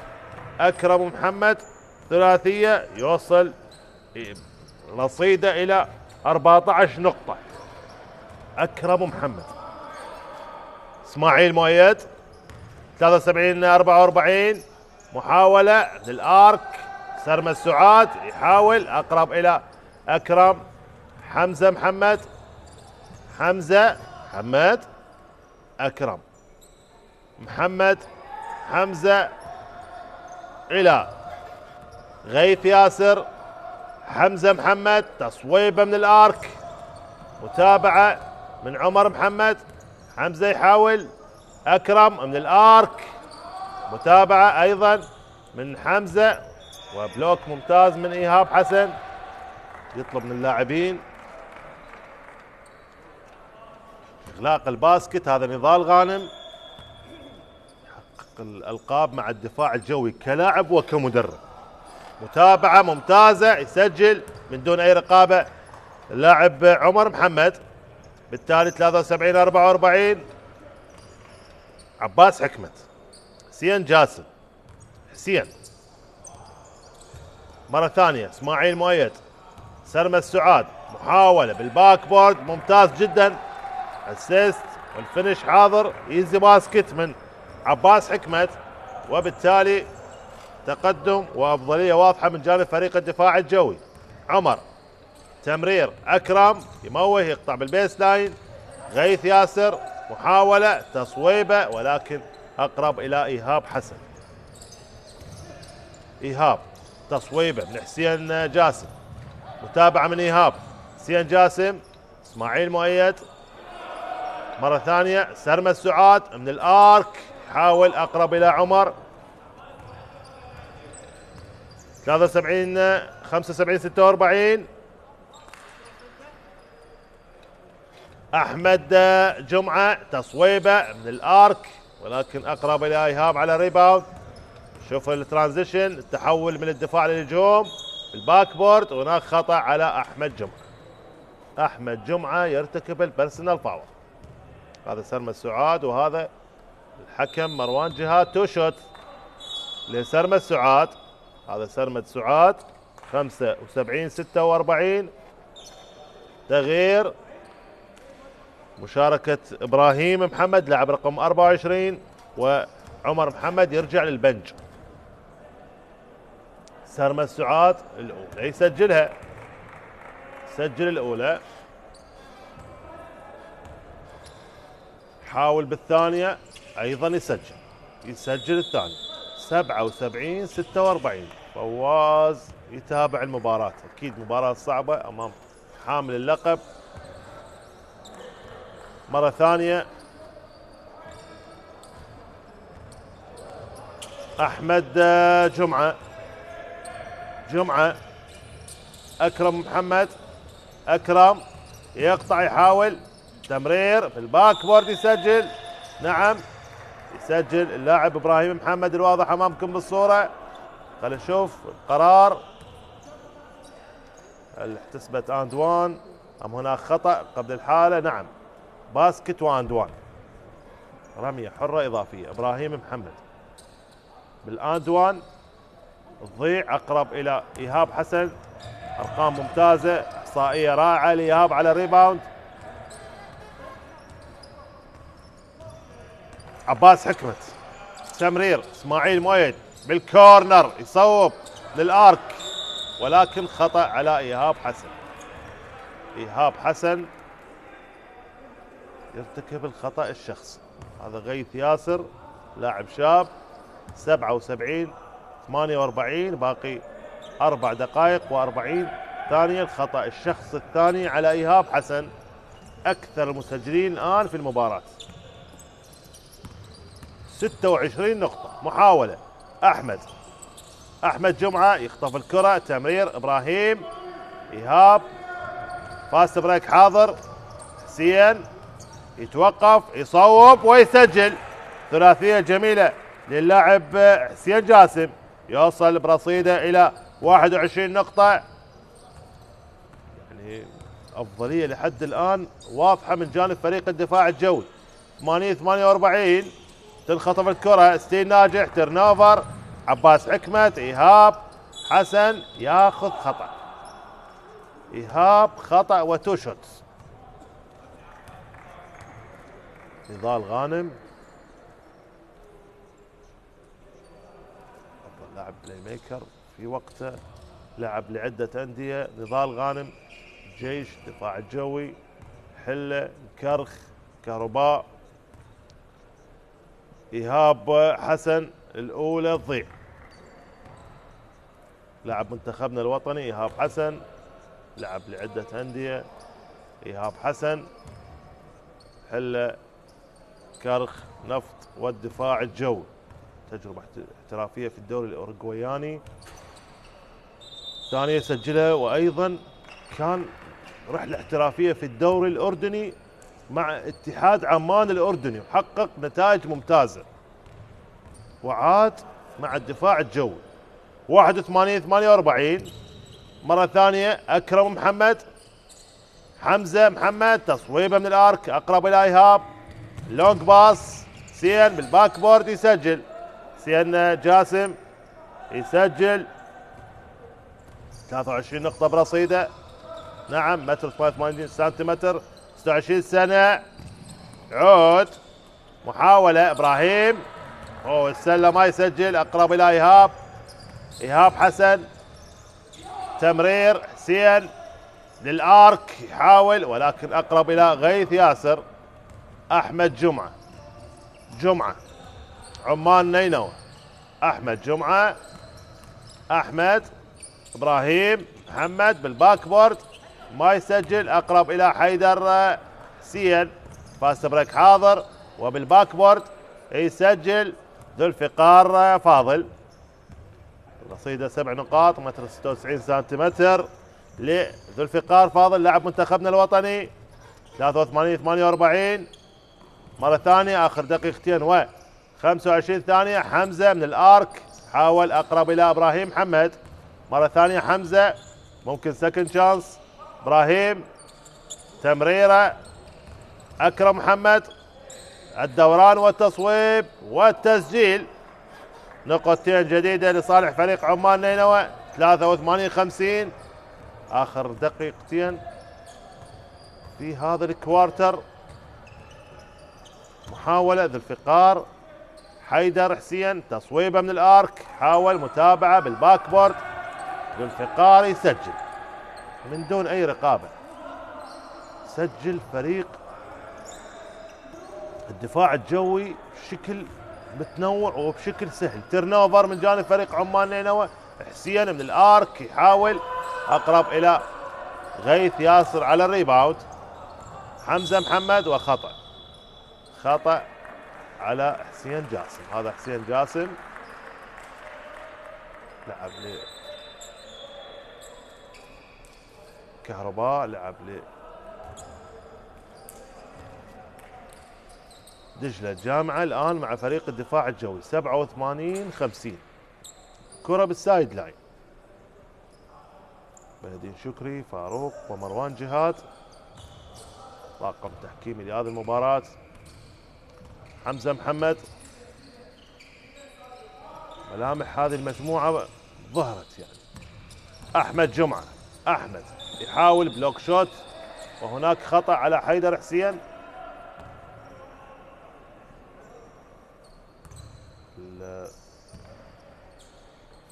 اكرم محمد ثلاثية يوصل رصيده الى 14 نقطة. اكرم محمد. اسماعيل مؤيد 73 44، محاولة للارك، سرمى السعاد يحاول اقرب الى اكرم. حمزة محمد، حمزة محمد، اكرم محمد، حمزة الى غيث ياسر، حمزة محمد، تصويبه من الارك، متابعة من عمر محمد، حمزة يحاول، اكرم من الارك، متابعة ايضا من حمزة وبلوك ممتاز من ايهاب حسن. يطلب من اللاعبين اغلاق الباسكت. هذا نضال غانم يحقق الالقاب مع الدفاع الجوي كلاعب وكمدرب. متابعة ممتازة، يسجل من دون اي رقابة اللاعب عمر محمد. بالتالي 73 44. عباس حكمت، حسين جاسم، حسين مرة ثانية، اسماعيل مؤيد، سرمى السعاد، محاولة بالباك بورد ممتاز جدا، اسيست والفينش حاضر، ايزي باسكت من عباس حكمت، وبالتالي تقدم وافضلية واضحة من جانب فريق الدفاع الجوي. عمر، تمرير، اكرم يموه يقطع بالبيس لاين، غيث ياسر، محاولة تصويبة ولكن اقرب الى ايهاب حسن. ايهاب تصويبه من حسين جاسم، متابعة من ايهاب، حسين جاسم، اسماعيل مؤيد، مرة ثانية سرمى السعاد من الارك حاول اقرب الى عمر. 73 75 46. احمد جمعة تصويبه من الارك ولكن اقرب الى ايهاب على ريباوند. شوف الترانزيشن، التحول من الدفاع للهجوم، الباك بورد، وهناك خطأ على احمد جمعة. احمد جمعة يرتكب البيرسونال فاول. هذا سرمى السعاد وهذا الحكم مروان جهاد. تو شوت لسرمى السعاد. هذا سرمى السعاد 75 46. تغيير، مشاركة ابراهيم محمد لاعب رقم 24 وعمر محمد يرجع للبنج. سرمى السعاد الاولى يسجلها، سجل الاولى، حاول بالثانية ايضا يسجل الثانية. 77 46. فواز يتابع المباراة، اكيد مباراة صعبة امام حامل اللقب. مرة ثانية احمد جمعة، اكرم محمد، اكرم يقطع يحاول تمرير في الباك بورد، يسجل. نعم يسجل اللاعب ابراهيم محمد الواضح امامكم بالصورة. خلينا نشوف القرار. هل احتسبت اند وان ام هناك خطأ قبل الحالة؟ نعم، باسكت واند وان. رمية حرة اضافية. ابراهيم محمد بالاند وان تضيع، اقرب الى ايهاب حسن. ارقام ممتازة، احصائية رائعة لايهاب على الريباوند. عباس حكمت، تمرير اسماعيل مؤيد بالكورنر يصوب للارك، ولكن خطأ على ايهاب حسن. ايهاب حسن يرتكب الخطأ الشخصي. هذا غيث ياسر لاعب شاب، 77 48، باقي 4 دقائق و40 ثانية. الخطأ الشخصي الثاني على ايهاب حسن، اكثر المسجلين الان في المباراة، 26 نقطة. محاولة احمد جمعة يخطف الكرة، تمرير ابراهيم، ايهاب، فاست بريك حاضر، حسين يتوقف يصوب ويسجل. ثلاثية جميلة للاعب حسين جاسم، يوصل برصيده الى 21 نقطة. يعني افضلية لحد الان واضحة من جانب فريق الدفاع الجوي. 48 تنخطف الكرة، ستين ناجح، ترنوفر، عباس حكمت، ايهاب حسن ياخذ خطأ. ايهاب خطأ وتو شوتس. نضال غانم افضل لاعب بلاي ميكر في وقته، لعب لعدة أندية. نضال غانم، جيش، دفاع الجوي، حلة، كرخ، كهرباء. ايهاب حسن الاولى تضيع. لاعب منتخبنا الوطني ايهاب حسن، لعب لعدة أندية. ايهاب حسن، حلة، كرخ، نفط والدفاع الجوي. تجربة احترافية في الدوري الأوروغوياني، ثانية سجلها، وأيضا كان رحلة احترافية في الدوري الأردني مع اتحاد عمان الأردني، وحقق نتائج ممتازة، وعاد مع الدفاع الجوي. 81 48 مرة ثانية. أكرم محمد، حمزة محمد، تصويبه من الارك اقرب الى ايهاب، لونج باس، سين بالباك بورد يسجل. سين جاسم يسجل 23 نقطة برصيده. نعم، متر 88 سنتيمتر، 26 سنة. عود محاولة ابراهيم، السلة ما يسجل، اقرب الى ايهاب. ايهاب حسن، تمرير حسين للارك يحاول، ولكن اقرب الى غيث ياسر. احمد جمعة عمان نينوى، احمد جمعة، احمد ابراهيم محمد بالباك بورد ما يسجل، اقرب الى حيدر حسين. فاست بريك حاضر، وبالباك بورد يسجل ذو الفقار فاضل. رصيده 7 نقاط، متر 96 سنتيمتر لذو الفقار فاضل، لاعب منتخبنا الوطني. 83 48 مرة ثانية، آخر دقيقتين و 25 ثانية. حمزة من الآرك حاول، أقرب إلى إبراهيم محمد. مرة ثانية حمزة، ممكن سكند شانس. إبراهيم، تمريرة، أكرم محمد، الدوران والتصويب والتسجيل. نقطتين جديدة لصالح فريق عمان نينوى. 83 50، آخر دقيقتين في هذا الكوارتر. محاولة ذو الفقار، حيدر حسين، تصويبه من الارك، حاول متابعة بالباك بورد. ذو الفقار يسجل من دون اي رقابة. سجل فريق الدفاع الجوي بشكل متنوع وبشكل سهل. تيرنوفر من جانب فريق عمان نينوى. حسين من الارك يحاول، اقرب الى غيث ياسر على الريباوند. حمزة محمد، وخطأ، خطأ على حسين جاسم. هذا حسين جاسم لعب لكهرباء، لعب لدجلة الجامعة، الآن مع فريق الدفاع الجوي. 87 50، كرة بالسايد لاين. فهدين شكري، فاروق ومروان جهاد. طاقم تحكيمي لهذه المباراة حمزة محمد. ملامح هذه المجموعة ظهرت يعني. أحمد جمعة، أحمد يحاول بلوك شوت، وهناك خطأ على حيدر حسين.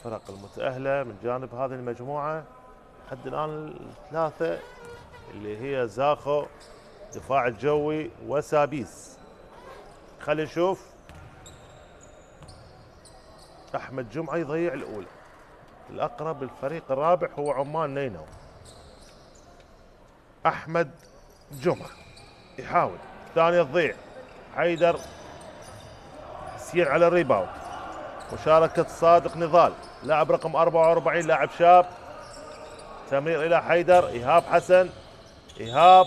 الفرق المتأهلة من جانب هذه المجموعة لحد الآن الثلاثة اللي هي زاخو دفاع الجوي وسابيس. خلينا نشوف. أحمد جمعة يضيع الأولى. الأقرب الفريق الرابع هو عمان نينو. أحمد جمعة يحاول، الثانية تضيع. حيدر سير على الريباوند. مشاركة صادق نضال لاعب رقم 44، لاعب شاب. تمرير إلى حيدر. إيهاب حسن، إيهاب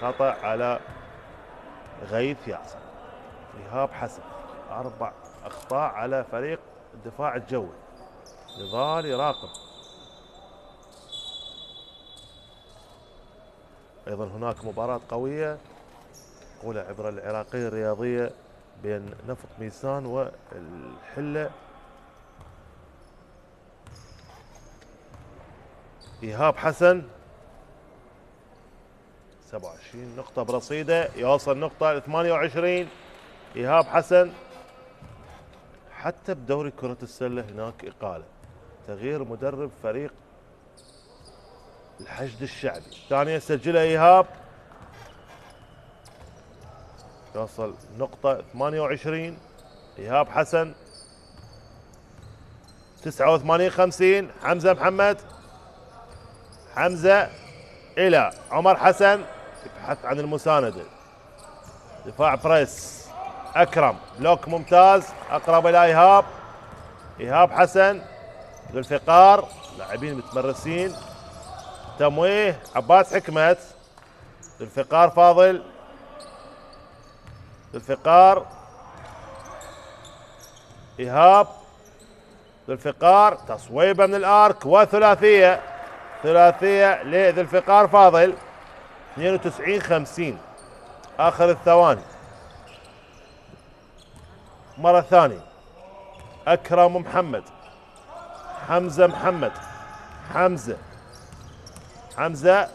خطأ على غيث ياسر. إيهاب حسن 4 أخطاء على فريق الدفاع الجوي. نضال يراقب. أيضا هناك مباراة قوية قولة عبر العراقية الرياضية بين نفط ميسان والحلة. إيهاب حسن 27 نقطة برصيده، يوصل نقطة ل 28. إيهاب حسن. حتى بدوري كرة السلة هناك إقالة، تغيير مدرب فريق الحشد الشعبي. ثانية سجلها إيهاب، يوصل نقطة 28. إيهاب حسن 89-50. حمزة محمد، حمزة إلى عمر حسن يبحث عن المساندة. دفاع بريس. أكرم بلوك ممتاز، أقرب إلى إيهاب. إيهاب حسن، ذو الفقار، لاعبين متمرسين. تمويه عباس حكمت. ذو الفقار فاضل. ذو الفقار، إيهاب، ذو الفقار، تصويبة من الآرك وثلاثية. ثلاثية لذو الفقار فاضل. 92-50 آخر الثواني. مرة ثانية أكرم محمد، حمزة محمد، حمزة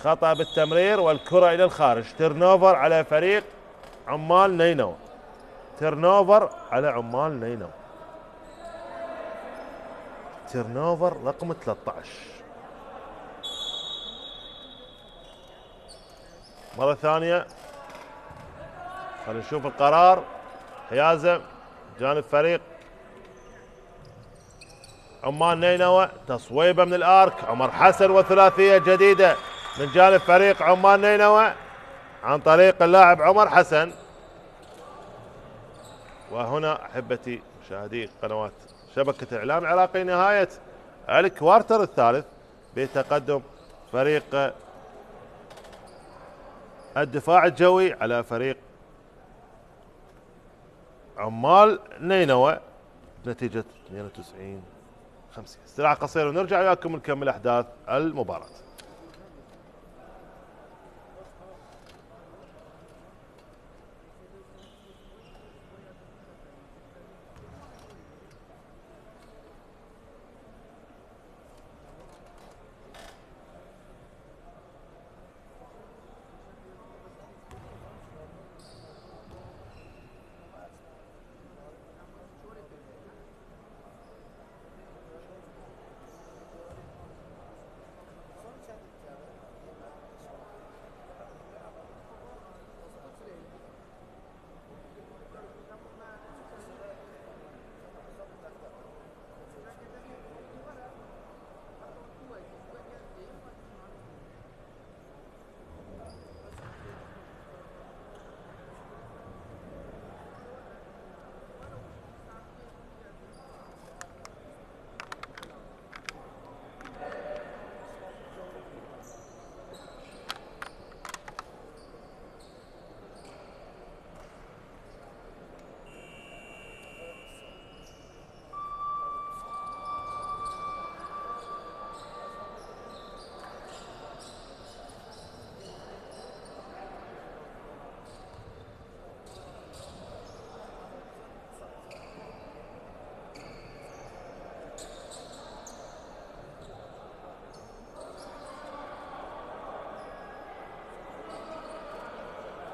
خطأ بالتمرير والكرة إلى الخارج. تيرنوفر على فريق عمال نينوى. تيرنوفر على عمال نينوى. تيرنوفر رقم 13. مرة ثانية خلينا نشوف القرار. حيازة جانب فريق عمان نينوى. تصويبة من الآرك. عمر حسن وثلاثية جديدة من جانب فريق عمان نينوى عن طريق اللاعب عمر حسن. وهنا أحبتي مشاهدي قنوات شبكة الإعلام العراقي نهاية الكوارتر الثالث بتقدم فريق الدفاع الجوي على فريق عمال نينوى نتيجة 92-50. استراحة قصيرة ونرجع وياكم نكمل أحداث المباراة.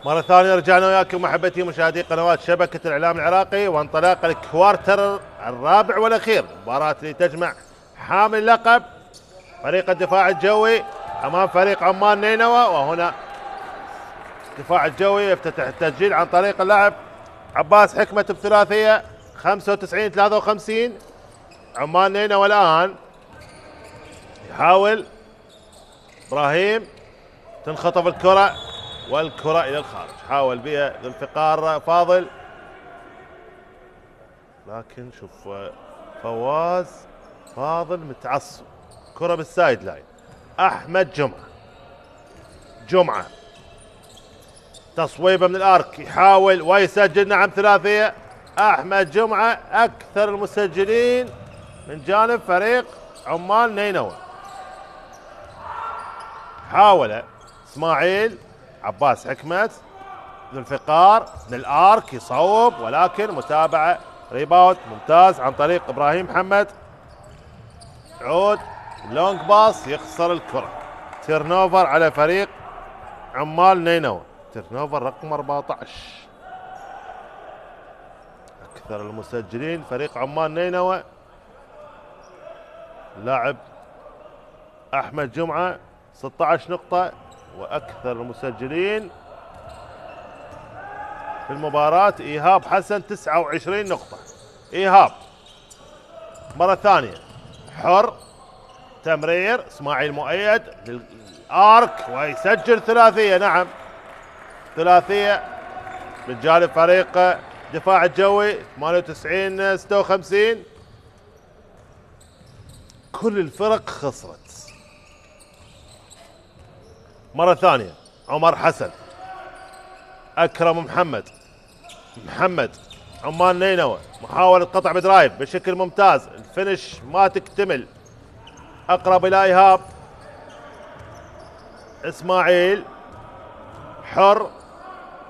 مرة ثانية رجعنا وياكم محبتي مشاهدي قنوات شبكة الإعلام العراقي، وانطلاق الكوارتر الرابع والأخير، مباراة اللي تجمع حامل اللقب فريق الدفاع الجوي أمام فريق عمان نينوى. وهنا الدفاع الجوي يفتتح التسجيل عن طريق اللاعب عباس حكمة بثلاثية 95-53. عمان نينوى الآن يحاول إبراهيم، تنخطف الكرة والكرة إلى الخارج، حاول بها ذو الفقار فاضل، لكن شوف فواز فاضل متعصب. كرة بالسايد لاين، أحمد جمعة تصويبه من الارك، يحاول ويسجل. نعم ثلاثية. أحمد جمعة أكثر المسجلين من جانب فريق عمان نينوى. حاول إسماعيل، عباس حكمت، ذو الفقار من الارك يصوب، ولكن متابعة ريباوند ممتاز عن طريق إبراهيم محمد. عود لونج باص، يخسر الكرة. تيرنوفر على فريق عمان نينوى، تيرنوفر رقم 14. أكثر المسجلين فريق عمان نينوى لاعب أحمد جمعة 16 نقطة، وأكثر المسجلين في المباراة إيهاب حسن 29 نقطة. إيهاب مرة ثانية حر، تمرير، إسماعيل مؤيد للآرك ويسجل ثلاثية. نعم ثلاثية من جانب فريق دفاع الجوي 98-56. كل الفرق خسرت. مرة ثانية عمر حسن، أكرم محمد عمان نينوى، محاولة قطع بدرايف بشكل ممتاز، الفينش ما تكتمل، أقرب إلى إيهاب. إسماعيل حر،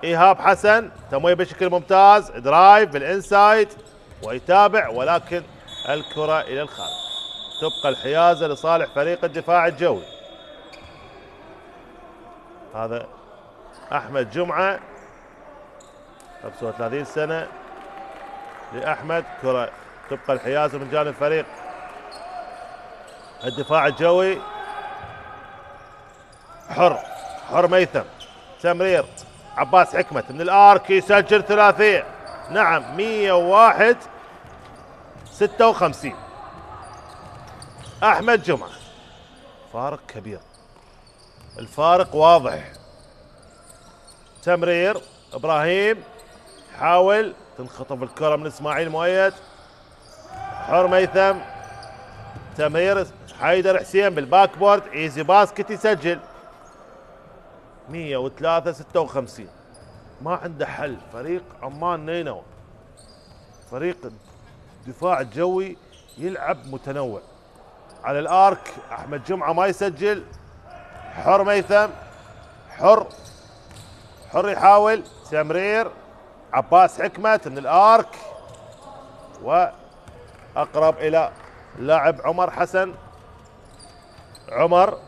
إيهاب حسن تمويه بشكل ممتاز، درايف بالإنسايد ويتابع، ولكن الكرة إلى الخارج. تبقى الحيازة لصالح فريق الدفاع الجوي. هذا أحمد جمعة 35 سنة لأحمد. كرة تبقى الحيازة من جانب فريق الدفاع الجوي. حر ميثم، تمرير عباس حكمة من الارك يسجل ثلاثية. نعم 101-56. أحمد جمعة، فارق كبير، الفارق واضح. تمرير إبراهيم، حاول تنخطف الكرة من إسماعيل مؤيد. حر ميثم، تمرير حيدر حسين بالباك بورد، ايزي باسكت يسجل 103-56. ما عنده حل فريق عمان نينوى. فريق الدفاع الجوي يلعب متنوع. على الارك احمد جمعة ما يسجل. حر ميثم، حر يحاول تمرير عباس حكمة من الارك، واقرب الى اللاعب عمر حسن. عمر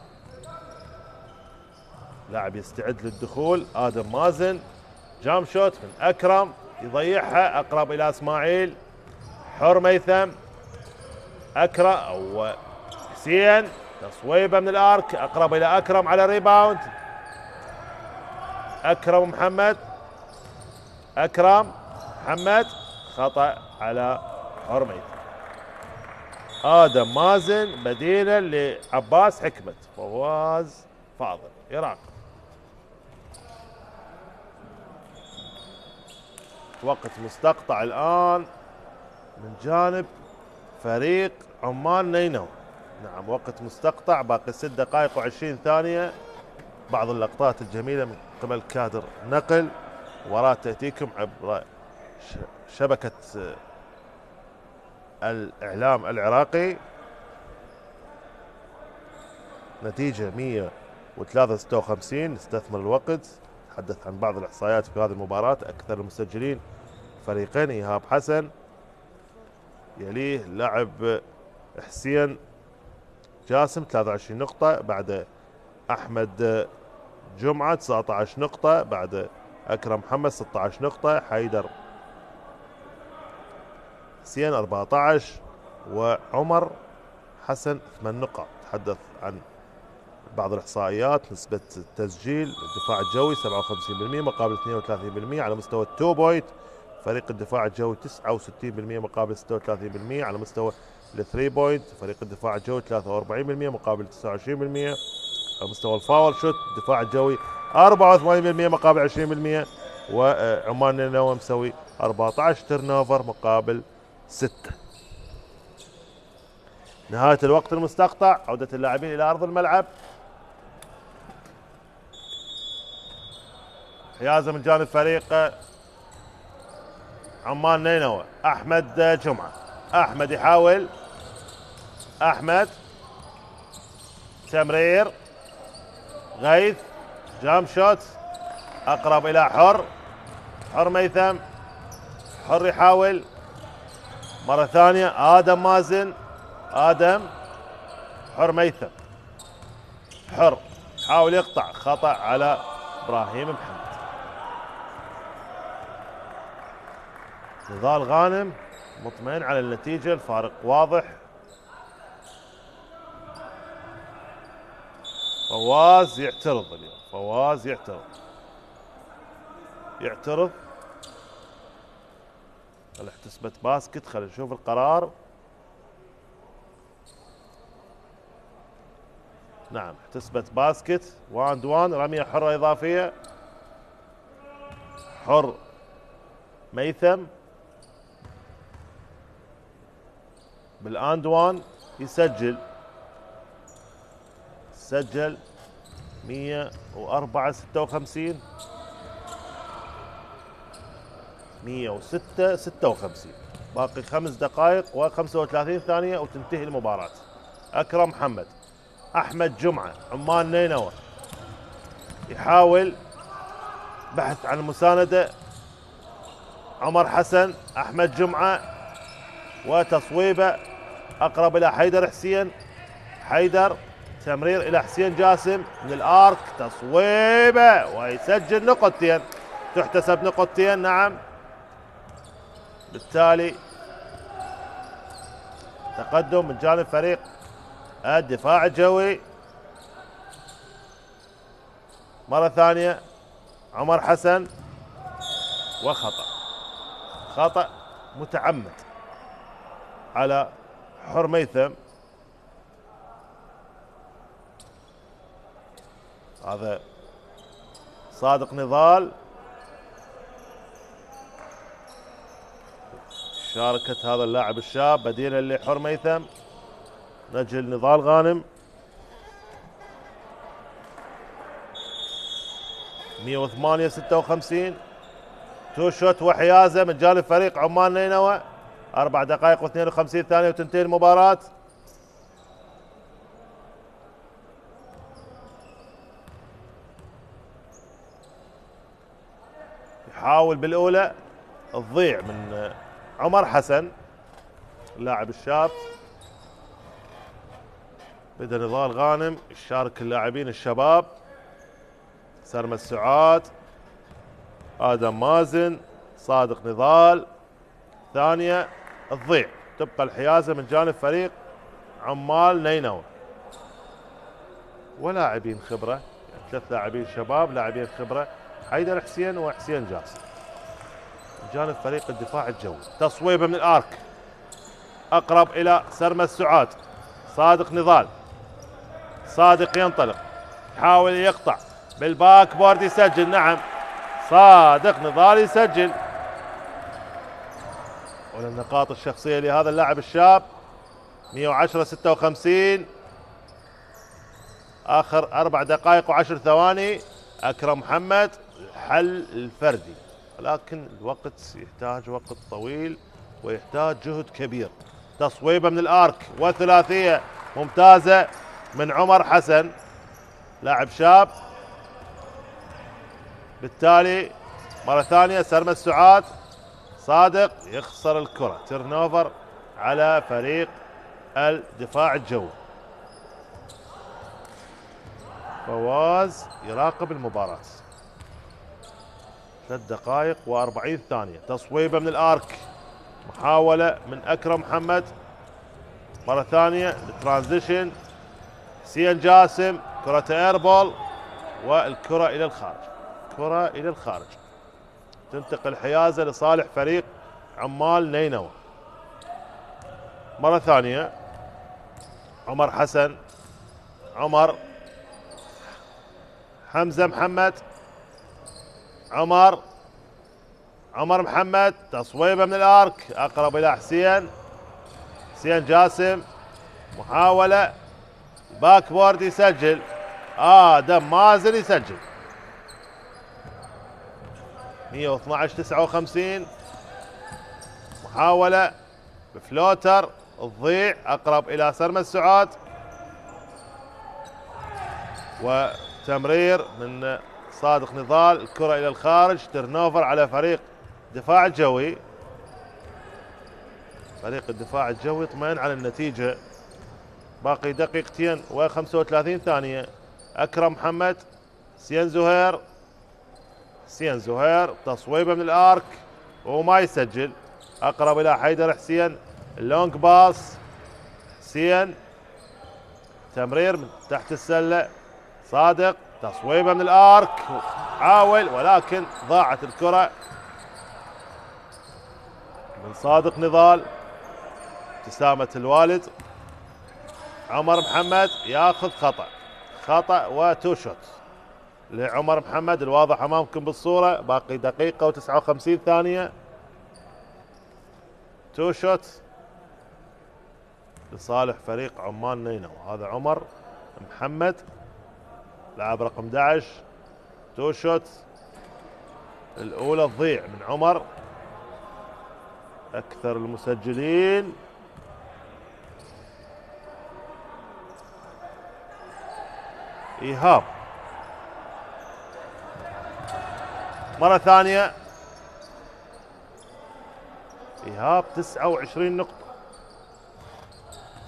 لاعب يستعد للدخول. آدم مازن، جام شوت من أكرم يضيعها، أقرب إلى إسماعيل. حر ميثم، أكرم أو حسين، تصويبة من الآرك، أقرب إلى أكرم على ريباوند. أكرم محمد، خطأ على حر ميثم. آدم مازن بديلا لعباس حكمة. فواز فاضل يراقب. وقت مستقطع الآن من جانب فريق عمان نينوى. نعم وقت مستقطع، باقي 6 دقائق و20 ثانية. بعض اللقطات الجميلة من قبل كادر نقل وراء تأتيكم عبر شبكة الإعلام العراقي. نتيجة 103-56. نستثمر الوقت، نتحدث عن بعض الإحصائيات في هذه المباراة. أكثر المسجلين فريقين إيهاب حسن، يليه اللاعب حسين جاسم 23 نقطة، بعد أحمد جمعة 19 نقطة، بعد أكرم محمد 16 نقطة، حيدر حسين 14، وعمر حسن 8 نقاط. تحدث عن بعض الإحصائيات. نسبة التسجيل الدفاع الجوي 57% مقابل 32%. على مستوى التو بوينت فريق الدفاع الجوي 69% مقابل 36%. على مستوى الثري بوينت فريق الدفاع الجوي 43% مقابل 29%. على مستوى الفاول شوت الدفاع الجوي 84% مقابل 20%. وعمان نينوى مسوي 14 تيرن اوفر مقابل 6. نهاية الوقت المستقطع، عودة اللاعبين إلى أرض الملعب. حيازة من جانب فريق عمان نينوى أحمد جمعة. أحمد يحاول، أحمد تمرير، غيث جام شوت أقرب إلى حر ميثم. حر يحاول مرة ثانية، آدم مازن، آدم، حر ميثم. حر حاول يقطع، خطأ على إبراهيم محمد. نضال غانم مطمئن على النتيجة، الفارق واضح. فواز يعترض اليوم، فواز يعترض. هل احتسبت باسكت؟ خلينا نشوف القرار. نعم احتسبت باسكت. 1-1، رمية حرة إضافية. حر ميثم بالآند 1 يسجل، سجل 104 56 106 56. باقي 5 دقائق و35 ثانية وتنتهي المباراة. أكرم محمد، أحمد جمعة عمان نينوى يحاول بحث عن المساندة. عمر حسن، أحمد جمعة، وتصويبة أقرب إلى حيدر حسين. حيدر تمرير إلى حسين جاسم من الآرك، تصويبة ويسجل نقطتين، تحتسب نقطتين. نعم بالتالي تقدم من جانب فريق الدفاع الجوي. مرة ثانية عمر حسن، وخطأ، خطأ متعمد على حر ميثم. هذا صادق نضال. شاركت هذا اللاعب الشاب بديلا لحر ميثم. نجل نضال غانم 108 56. تو شوت وحيازة من جانب فريق عمان نينوى. 4 دقائق و52 ثانية وتنتهي المباراة. يحاول بالأولى تضيع من عمر حسن اللاعب الشاب. بدأ نضال غانم يشارك اللاعبين الشباب، سرمى السعاد، آدم مازن، صادق نضال. ثانية تضيع، تبقى الحيازة من جانب فريق عمال نينوى ولاعبين خبرة، يعني 3 لاعبين شباب، لاعبين خبرة، حيدر حسين وحسين جاسم من جانب فريق الدفاع الجوي. تصويبه من الارك اقرب الى سرمى السعاد. صادق نضال، صادق ينطلق، حاول يقطع بالباك بورد، يسجل. نعم صادق نضال يسجل. والنقاط الشخصية لهذا اللاعب الشاب 110 56. آخر 4 دقائق و10 ثواني. أكرم محمد الحل الفردي، ولكن الوقت يحتاج وقت طويل ويحتاج جهد كبير. تصويبة من الآرك وثلاثية ممتازة من عمر حسن لاعب شاب. بالتالي مرة ثانية سرمى السعاد، صادق يخسر الكرة، تيرن اوفر على فريق الدفاع الجوي. فواز يراقب المباراة، 3 دقائق و40 ثانية. تصويبة من الارك، محاولة من اكرم محمد مرة ثانية الترانزيشن. حسين جاسم كرة ايربول والكرة الى الخارج، كرة الى الخارج. تنتقل حيازة لصالح فريق عمال نينوى. مرة ثانية عمر حسن، عمر حمزة محمد، عمر محمد. تصويبة من الارك اقرب الى حسين جاسم. محاولة باك بورد يسجل آدم مازن يسجل 112-59. محاولة بفلوتر تضيع اقرب الى سرمى السعاد، وتمرير من صادق نضال. الكرة الى الخارج، ترنوفر على فريق الدفاع الجوي. فريق الدفاع الجوي اطمئن على النتيجة. باقي دقيقتين و35 ثانية. اكرم محمد، حسين زهير تصويبه من الارك وما يسجل، اقرب الى حيدر حسين. اللونج باص حسين، تمرير من تحت السلة. صادق تصويبه من الارك، حاول ولكن ضاعت الكرة من صادق نضال. ابتسامة الوالد. عمر محمد ياخذ خطأ وتو شوت لعمر محمد، الواضح امامكم بالصورة. باقي دقيقة و59 ثانية. تو شوت لصالح فريق عمان نينوى. هذا عمر محمد لاعب رقم 11. تو شوت الاولى تضيع من عمر، اكثر المسجلين. ايهاب مرة ثانية، ايهاب 29 نقطة.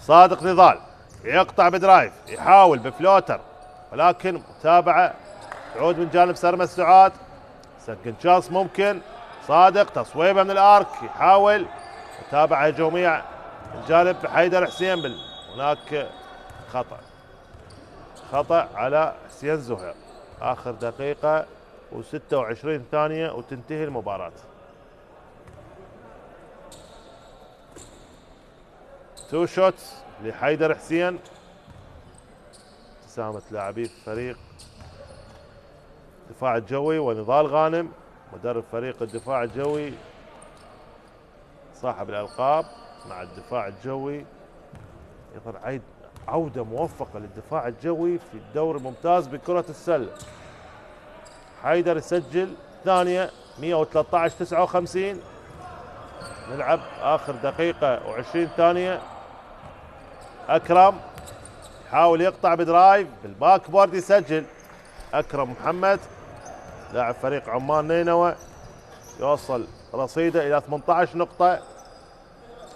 صادق نضال يقطع بدرايف، يحاول بفلوتر ولكن متابعة تعود من جانب سرمى السعاد. سكند شانس ممكن. صادق تصويبه من الارك، يحاول متابعة هجومية من جانب حيدر حسين. هناك خطأ على حسين زهير. اخر دقيقة و26 ثانية وتنتهي المباراة. تو شوتس لحيدر حسين. ابتسامة لاعبي فريق الدفاع الجوي ونضال غانم مدرب فريق الدفاع الجوي صاحب الألقاب مع الدفاع الجوي. ايضا عودة موفقة للدفاع الجوي في الدوري الممتاز بكرة السلة. حيدر يسجل ثانية 113-59. نلعب آخر دقيقة و20 ثانية. أكرم يحاول يقطع بدرايف بالباك بورد يسجل. أكرم محمد لاعب فريق عمان نينوى يوصل رصيده إلى 18 نقطة.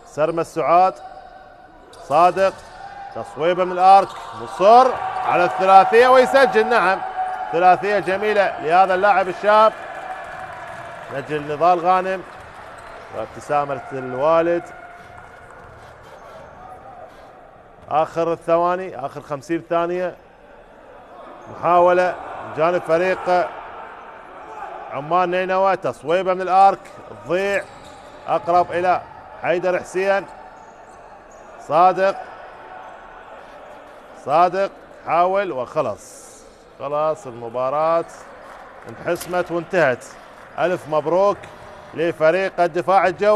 سرمى السعاد. صادق تصويبه من الارك، مصر على الثلاثية ويسجل. نعم ثلاثية جميلة لهذا اللاعب الشاب نجل نضال غانم وابتسامة الوالد. آخر الثواني، آخر 50 ثانية. محاولة من جانب فريق عمان نينوى. تصويبه من الارك تضيع أقرب إلى حيدر حسين. صادق حاول وخلص. خلاص المباراة انحسمت وانتهت. ألف مبروك لفريق الدفاع الجوي.